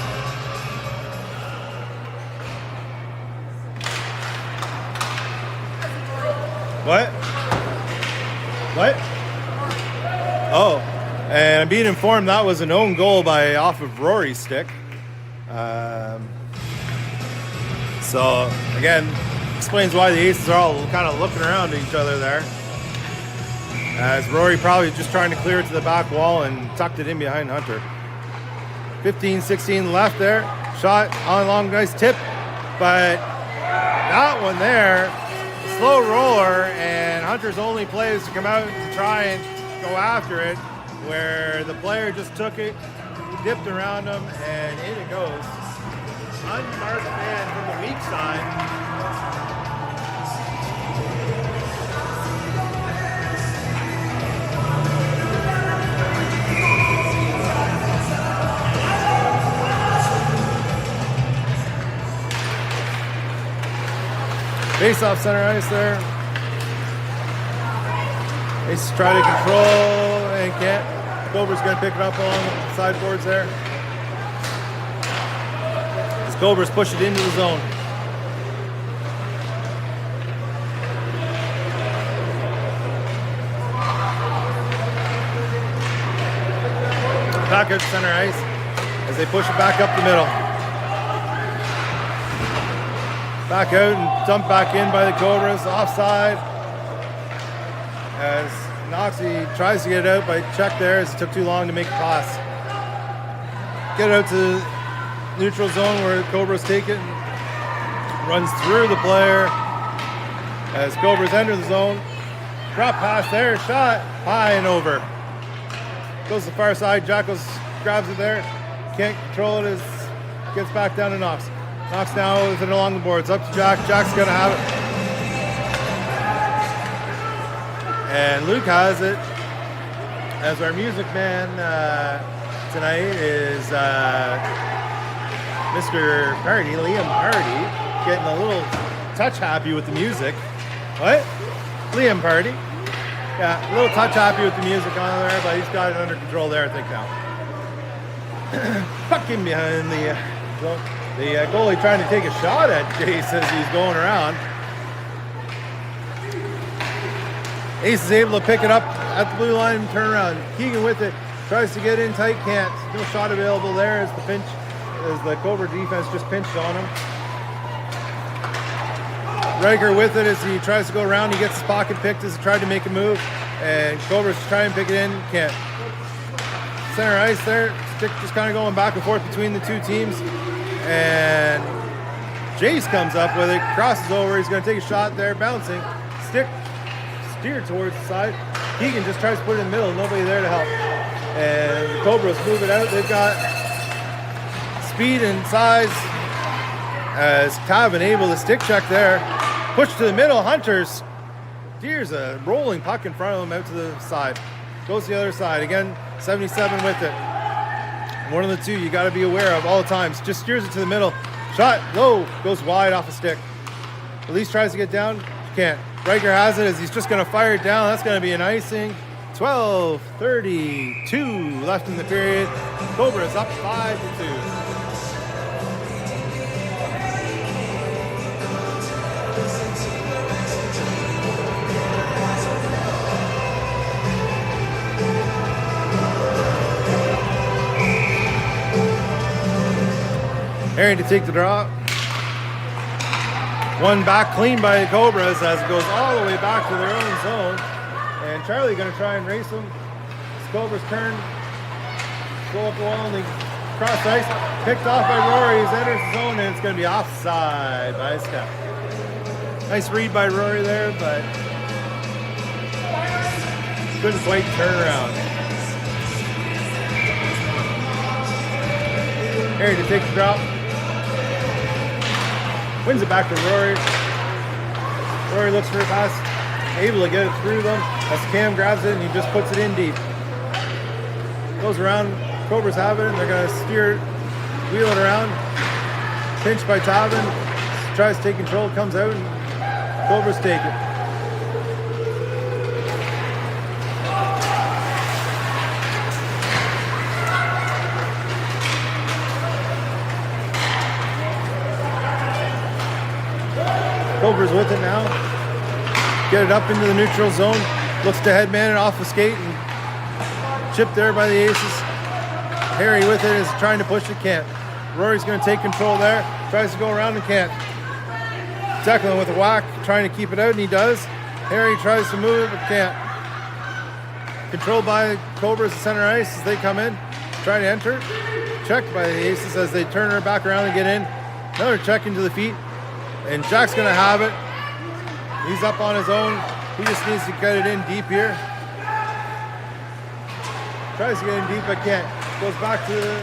What? Oh, and I'm being informed that was an own goal off of Rory's stick. So again, explains why the Aces are all kind of looking around at each other there. As Rory probably just trying to clear it to the back wall and tucked it in behind Hunter. 15-16 left there. Shot on long, nice tip, but that one there, slow roller, and Hunter's only play is to come out and try and go after it, where the player just took it, dipped around him, and in it goes. Unmarked man from the weak side. Face off center ice there. Aces try to control and can't. Cobra's going to pick it up along the sideboards there. As Cobras push it into the zone. Back out to center ice as they push it back up the middle. Back out and dumped back in by the Cobras. Offside. As Noxie tries to get it out, but check there as it took too long to make a pass. Get it out to neutral zone where Cobras take it. Runs through the player as Cobras enter the zone. Drop pass there, shot, high and over. Goes to the far side, Jackals grabs it there. Can't control it as gets back down to Knox. Knox now with it along the boards. Up to Jack, Jack's gonna have it. And Luke has it. As our music man tonight is Mr. Party, Liam Party, getting a little touch happy with the music. What? Liam Party. Yeah, a little touch happy with the music on there, but he's got it under control there, I think now. Fucking behind the goalie trying to take a shot at Jace as he's going around. Ace is able to pick it up at the blue line and turn around. Keegan with it, tries to get in tight, can't. No shot available there as the Cobra defense just pinched on him. Riker with it as he tries to go around. He gets his pocket picked as he tried to make a move. And Cobras try and pick it in. Can't. Center ice there. Stick just kind of going back and forth between the two teams. And Jace comes up with it. Crosses over. He's going to take a shot there. Bouncing. Stick steered towards the side. Keegan just tries to put it in the middle. Nobody there to help. And the Cobras move it out. They've got speed and size. As Tavin able to stick check there. Push to the middle, Hunters. Steers a rolling puck in front of him out to the side. Goes to the other side. Again, 77 with it. One of the two you got to be aware of all the times. Just steers it to the middle. Shot, low, goes wide off a stick. Elise tries to get down, can't. Riker has it as he's just going to fire it down. That's going to be an icing. 12:32 left in the period. Cobras up 5-2. Harry to take the draw. One back clean by the Cobras as it goes all the way back to their own zone. And Charlie going to try and race them. It's Cobras' turn. Go up the wall and they cross ice. Picked off by Rory. He's enters the zone and it's going to be offside by a step. Nice read by Rory there, but couldn't quite turn around. Harry to take the drop. Wins it back to Rory. Rory looks for a pass. Able to get it through them. As Cam grabs it and he just puts it in deep. Goes around. Cobras have it and they're going to steer it, wheel it around. Pinch by Tavin. Tries to take control. Comes out and Cobras take it. Cobras with it now. Get it up into the neutral zone. Looks to headman it off the skate and chipped there by the Aces. Harry with it is trying to push it, can't. Rory's going to take control there. Tries to go around and can't. Declan with a whack, trying to keep it out, and he does. Harry tries to move it, but can't. Controlled by Cobras at center ice as they come in. Trying to enter. Checked by the Aces as they turn her back around and get in. Another check into the feet. And Jack's going to have it. He's up on his own. He just needs to get it in deep here. Tries to get in deep, but can't. Goes back to the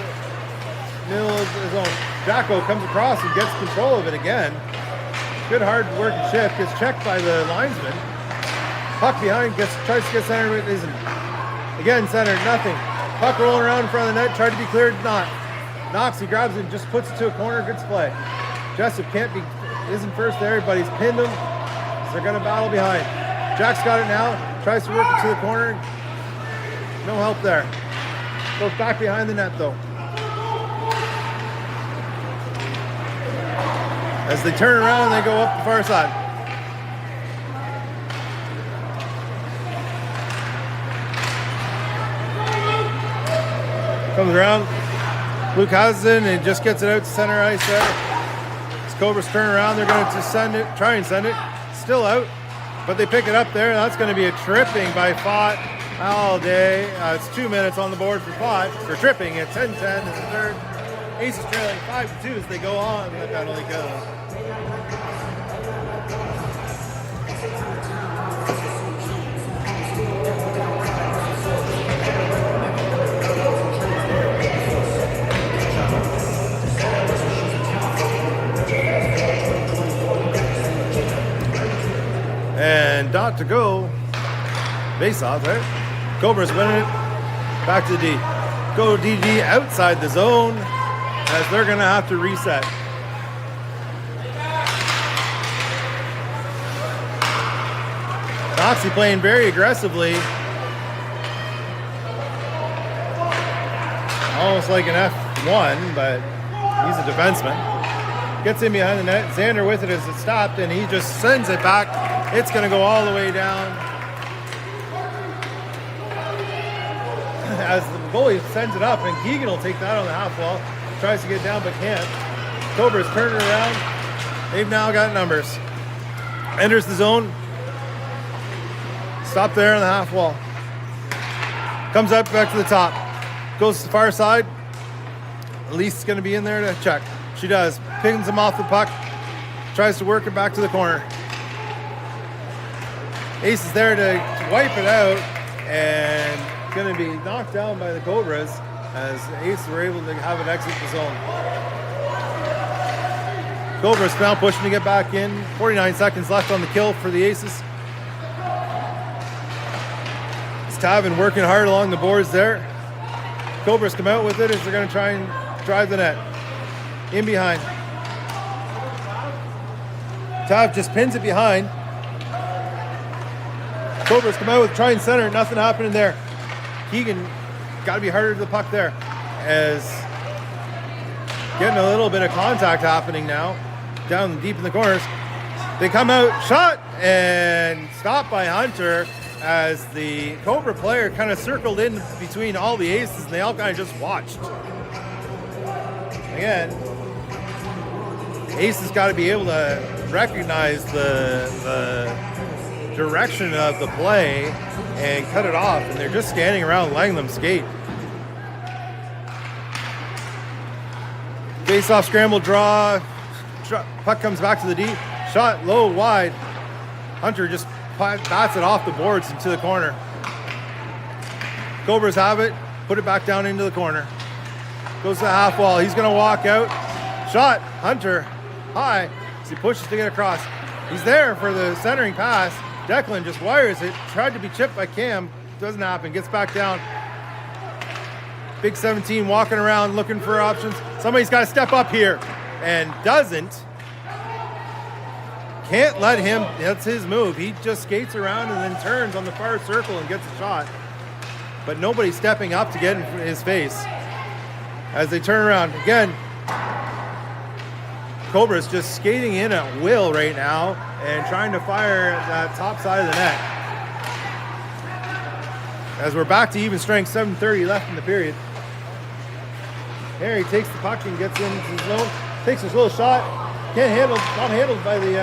middle of his own. Jacko comes across and gets control of it again. Good hard work and shift. Gets checked by the linesman. Puck behind, tries to get centered, but isn't. Again, centered, nothing. Puck rolling around in front of the net, tried to be cleared, not. Knox, he grabs it and just puts it to a corner. Good play. Jessup isn't first there, but he's pinned him. So they're going to battle behind. Jack's got it now. Tries to work it to the corner. No help there. Goes back behind the net, though. As they turn around, they go up the far side. Comes around. Luke has it and just gets it out to center ice there. Cobras turn around. They're going to send it, try and send it. Still out, but they pick it up there. That's going to be a tripping by Fott all day. It's 2 minutes on the board for Fott for tripping at 10-10 in the third. Aces trailing 5-2 as they go on the penalty kill. And dot to go. Face off, right? Cobras winning it. Back to the D. Go DD outside the zone as they're going to have to reset. Noxie playing very aggressively. Almost like an F1, but he's a defenseman. Gets in behind the net. Xander with it as it stopped, and he just sends it back. It's going to go all the way down. As the goalie sends it up, and Keegan will take that on the half wall. Tries to get down, but can't. Cobras turning around. They've now got numbers. Enters the zone. Stop there on the half wall. Comes up back to the top. Goes to the far side. Elise's going to be in there to check. She does. Pings him off the puck. Tries to work it back to the corner. Ace is there to wipe it out, and going to be knocked down by the Cobras as Ace were able to have it exit the zone. Cobras now pushing to get back in. 49 seconds left on the kill for the Aces. It's Tavin working hard along the boards there. Cobras come out with it as they're going to try and drive the net. In behind. Tav just pins it behind. Cobras come out with try and center. Nothing happening there. Keegan got to be harder to the puck there, as getting a little bit of contact happening now down deep in the corners. They come out, shot, and stopped by Hunter as the Cobra player kind of circled in between all the Aces, and they all kind of just watched. Again, Aces got to be able to recognize the direction of the play and cut it off, and they're just standing around letting them skate. Face-off scramble draw. Puck comes back to the D. Shot low, wide. Hunter just bats it off the boards into the corner. Cobras have it. Put it back down into the corner. Goes to the half wall. He's going to walk out. Shot. Hunter high as he pushes to get across. He's there for the centering pass. Declan just wires it. Tried to be chipped by Cam. Doesn't happen. Gets back down. Big 17 walking around looking for options. Somebody's got to step up here. And doesn't. Can't let him. That's his move. He just skates around and then turns on the far circle and gets a shot. But nobody's stepping up to get in his face. As they turn around. Again, Cobra's just skating in at will right now and trying to fire that top side of the net. As we're back to even strength, 7:30 left in the period. Harry takes the puck and gets into the zone. Takes his little shot. Not handled by the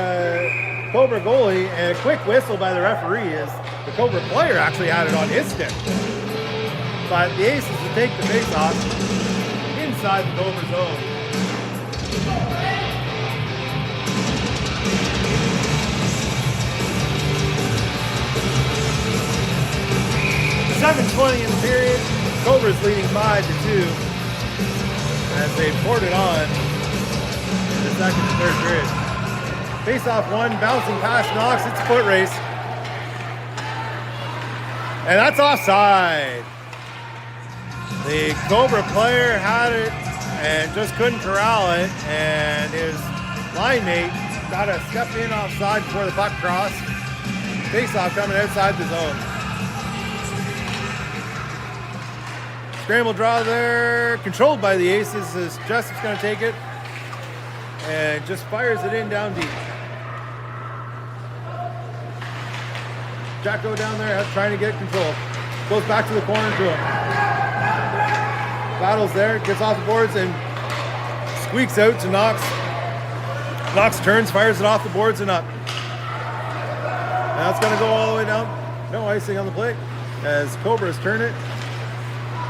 Cobra goalie, and a quick whistle by the referee as the Cobra player actually had it on his stick. But the Aces will take the face-off inside the Cobra zone. .7:20 in the period. Cobras leading 5-2 as they poured it on in the second and third period. Face-off one, bouncing past Knox. It's a foot race. And that's offside. The Cobra player had it and just couldn't corral it, and his line mate got to step in offside before the puck crossed. Face-off coming outside the zone. Scramble draw there, controlled by the Aces as Jessup's going to take it and just fires it in down deep. Jacko down there trying to get control. Goes back to the corner to him. Battles there, gets off the boards and squeaks out to Knox. Knox turns, fires it off the boards and up. And that's going to go all the way down. No icing on the plate as Cobras turn it.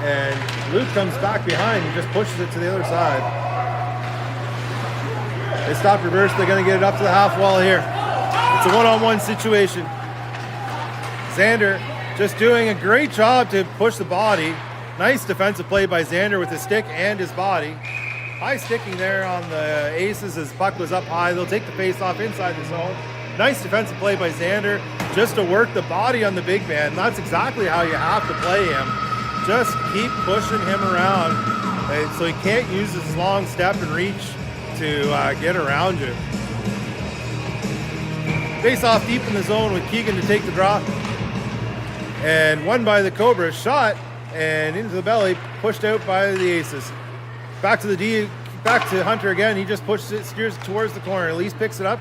And Luke comes back behind and just pushes it to the other side. They stop reverse. They're going to get it up to the half wall here. It's a one-on-one situation. Xander just doing a great job to push the body. Nice defensive play by Xander with his stick and his body. High sticking there on the Aces as puck was up high. They'll take the face off inside the zone. Nice defensive play by Xander just to work the body on the big man. That's exactly how you have to play him. Just keep pushing him around so he can't use his long step and reach to get around you. Face off deep in the zone with Keegan to take the draw. And won by the Cobras. Shot and into the belly, pushed out by the Aces. Back to the D, back to Hunter again. He just pushes it, steers it towards the corner. Elise picks it up,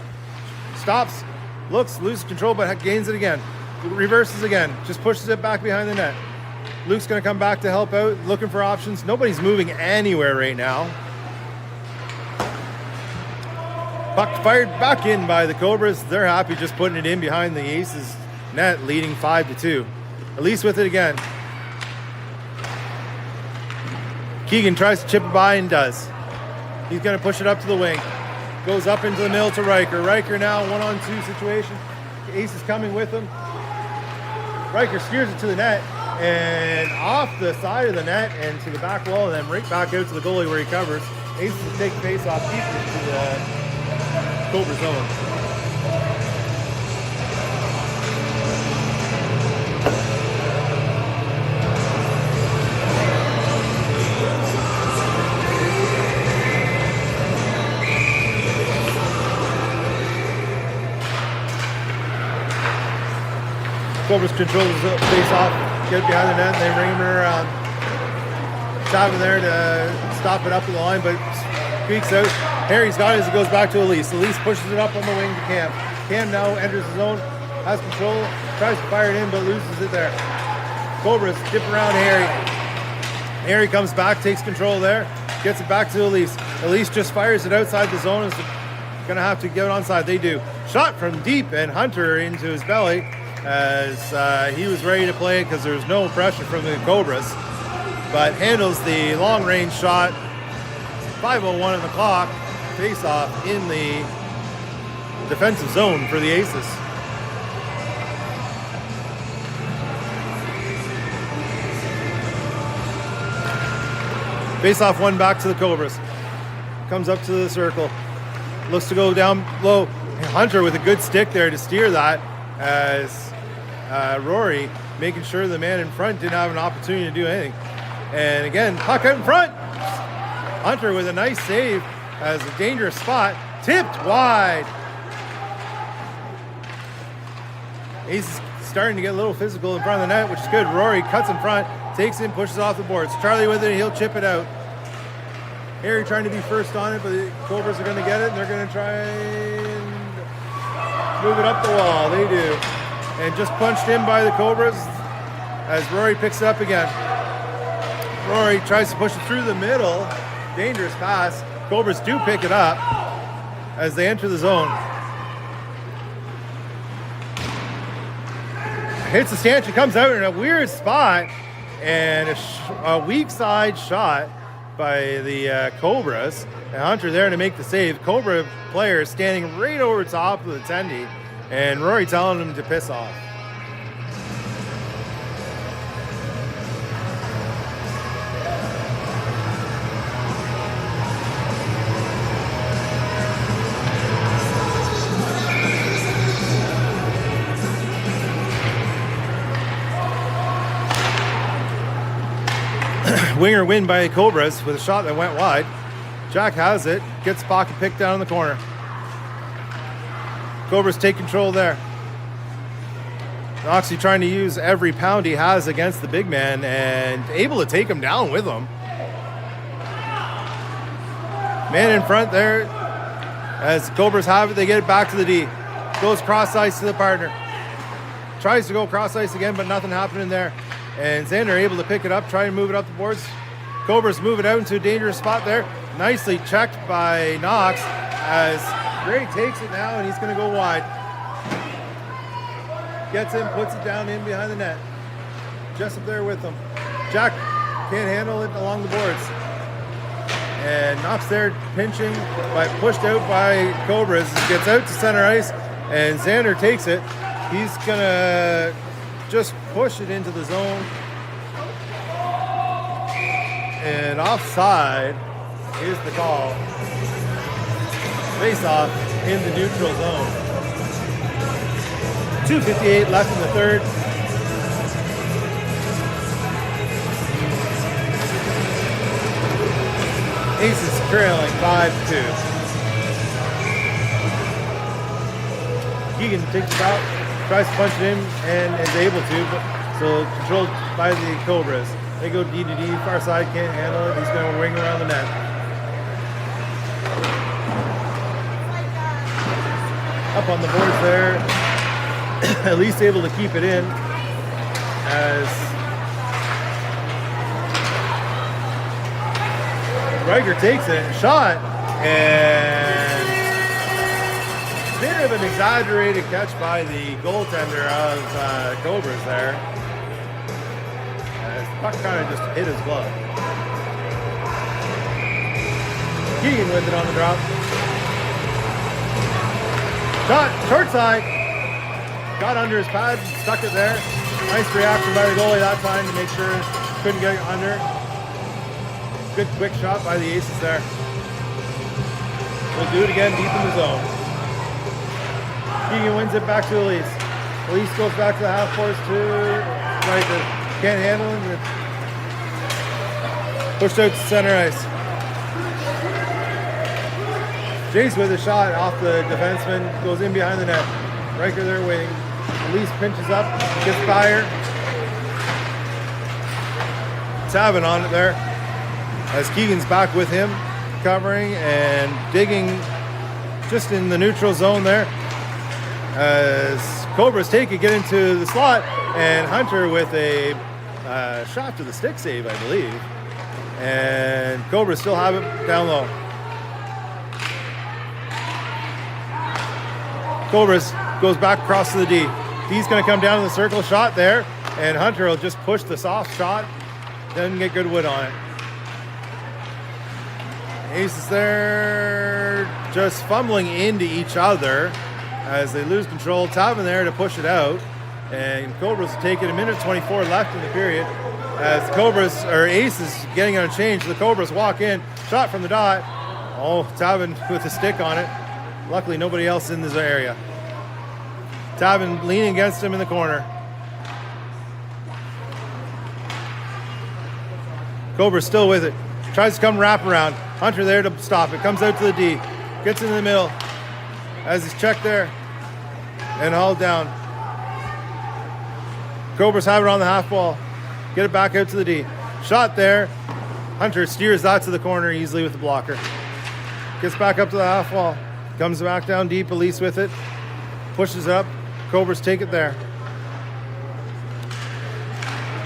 stops, looks, loses control, but gains it again. Reverses again, just pushes it back behind the net. Luke's going to come back to help out, looking for options. Nobody's moving anywhere right now. Puck fired back in by the Cobras. They're happy just putting it in behind the Aces net, leading 5-2. Elise with it again. Keegan tries to chip it by and does. He's going to push it up to the wing. Goes up into the middle to Riker. Riker now one-on-two situation. Ace is coming with him. Riker steers it to the net and off the side of the net and to the back wall and then right back out to the goalie where he covers. Ace will take the face off deep into the Cobra zone. Cobras controls the face off, get it behind the net, and they ring him around. Chapman there to stop it up to the line, but squeaks out. Harry's got it as it goes back to Elise. Elise pushes it up on the wing to Cam. Cam now enters the zone, has control, tries to fire it in, but loses it there. Cobras dip around Harry. Harry comes back, takes control there, gets it back to Elise. Elise just fires it outside the zone. Is gonna have to get it onside. They do. Shot from deep and Hunter into his belly, as he was ready to play it because there was no pressure from the Cobras, but handles the long-range shot. 5:01 on the clock. Face-off in the defensive zone for the Aces. Face-off one back to the Cobras. Comes up to the circle. Looks to go down low. Hunter with a good stick there to steer that, as Rory making sure the man in front didn't have an opportunity to do anything. And again, puck out in front. Hunter with a nice save as a dangerous spot. Tipped wide. Ace is starting to get a little physical in front of the net, which is good. Rory cuts in front, takes it, pushes it off the boards. Charlie with it, he'll chip it out. Harry trying to be first on it, but the Cobras are going to get it, and they're going to try and move it up the wall. They do. And just punched in by the Cobras as Rory picks it up again. Rory tries to push it through the middle. Dangerous pass. Cobras do pick it up as they enter the zone. Hits the stanchion, comes out in a weird spot, and a weak side shot by the Cobras. And Hunter there to make the save. Cobra player standing right over top of the attendee, and Rory telling him to piss off. Winger win by Cobras with a shot that went wide. Jack has it, gets pocket picked down in the corner. Cobras take control there. Noxie trying to use every pound he has against the big man and able to take him down with him. Man in front there. As Cobras have it, they get it back to the D. Goes cross ice to the partner. Tries to go cross ice again, but nothing happening there. And Xander able to pick it up, try and move it up the boards. Cobras move it out into a dangerous spot there. Nicely checked by Knox as Gray takes it now, and he's going to go wide. Gets him, puts it down in behind the net. Just up there with him. Jack can't handle it along the boards. And Knox there pinching, pushed out by Cobras. Gets out to center ice, and Xander takes it. He's going to just push it into the zone. And offside is the call. Face off in the neutral zone. 2:58 left in the third. Aces trailing 5-2. Keegan takes it out, tries to punch it in, and is able to, but so controlled by the Cobras. They go D to D, far side, can't handle it. He's going to wing around the net. Up on the boards there, at least able to keep it in as Riker takes it, shot, and bit of an exaggerated catch by the goaltender of Cobras there. As the puck kind of just hit his glove. Keegan with it on the drop. Shot, short side. Got under his pad, stuck it there. Nice reaction by the goalie that time to make sure couldn't get under. Good quick shot by the Aces there. We'll do it again deep in the zone. Keegan wins it back to Elise. Elise goes back to the half force to Riker. Can't handle it. Pushed out to center ice. Jace with a shot off the defenseman. Goes in behind the net. Riker there waiting. Elise pinches up. Gets fire. Tavin on it there. As Keegan's back with him, covering and digging just in the neutral zone there. As Cobras take it, get into the slot, and Hunter with a shot to the stick save, I believe. And Cobras still have it down low. Cobras goes back across to the D. D's going to come down to the circle, shot there, and Hunter will just push the soft shot, doesn't get good wood on it. Aces there just fumbling into each other as they lose control. Tavin there to push it out, and Cobras will take it. 1:24 left in the period as the Cobras, or Aces, getting on a change. The Cobras walk in, shot from the dot. Oh, Tavin with a stick on it. Luckily nobody else in this area. Tavin leaning against him in the corner. Cobras still with it. Tries to come wrap around. Hunter there to stop it. Comes out to the D. Gets into the middle. As he's checked there. And hauled down. Cobras have it on the half wall. Get it back out to the D. Shot there. Hunter steers that to the corner easily with the blocker. Gets back up to the half wall. Comes back down deep. Elise with it. Pushes up. Cobras take it there.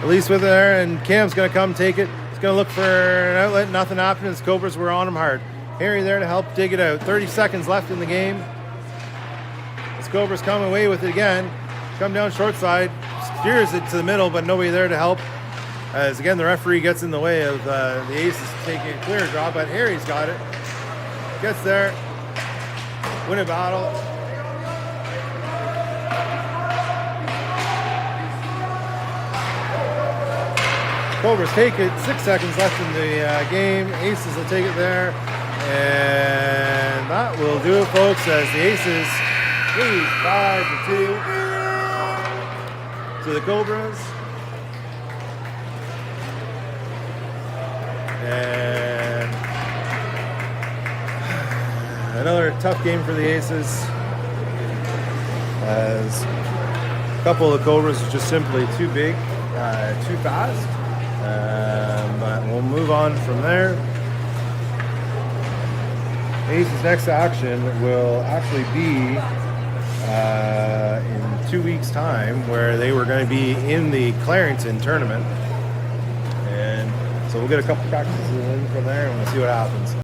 Elise with it there. And Cam's going to come take it. Going to look for an outlet. Nothing happened as Cobras were on him hard. Harry there to help dig it out. 30 seconds left in the game. As Cobras come away with it again. Come down short side. Steers it to the middle, but nobody there to help. As again, the referee gets in the way of the Aces taking a clear draw, but Harry's got it. Gets there. Win a battle. Cobras take it. 6 seconds left in the game. Aces will take it there. And that will do it, folks, as the Aces lose 5-2 to the Cobras. And another tough game for the Aces, as a couple of the Cobras are just simply too big, too fast. But we'll move on from there. Aces' next action will actually be in 2 weeks' time, where they were going to be in the Clarington tournament. And so we'll get a couple practices in from there, and we'll see what happens.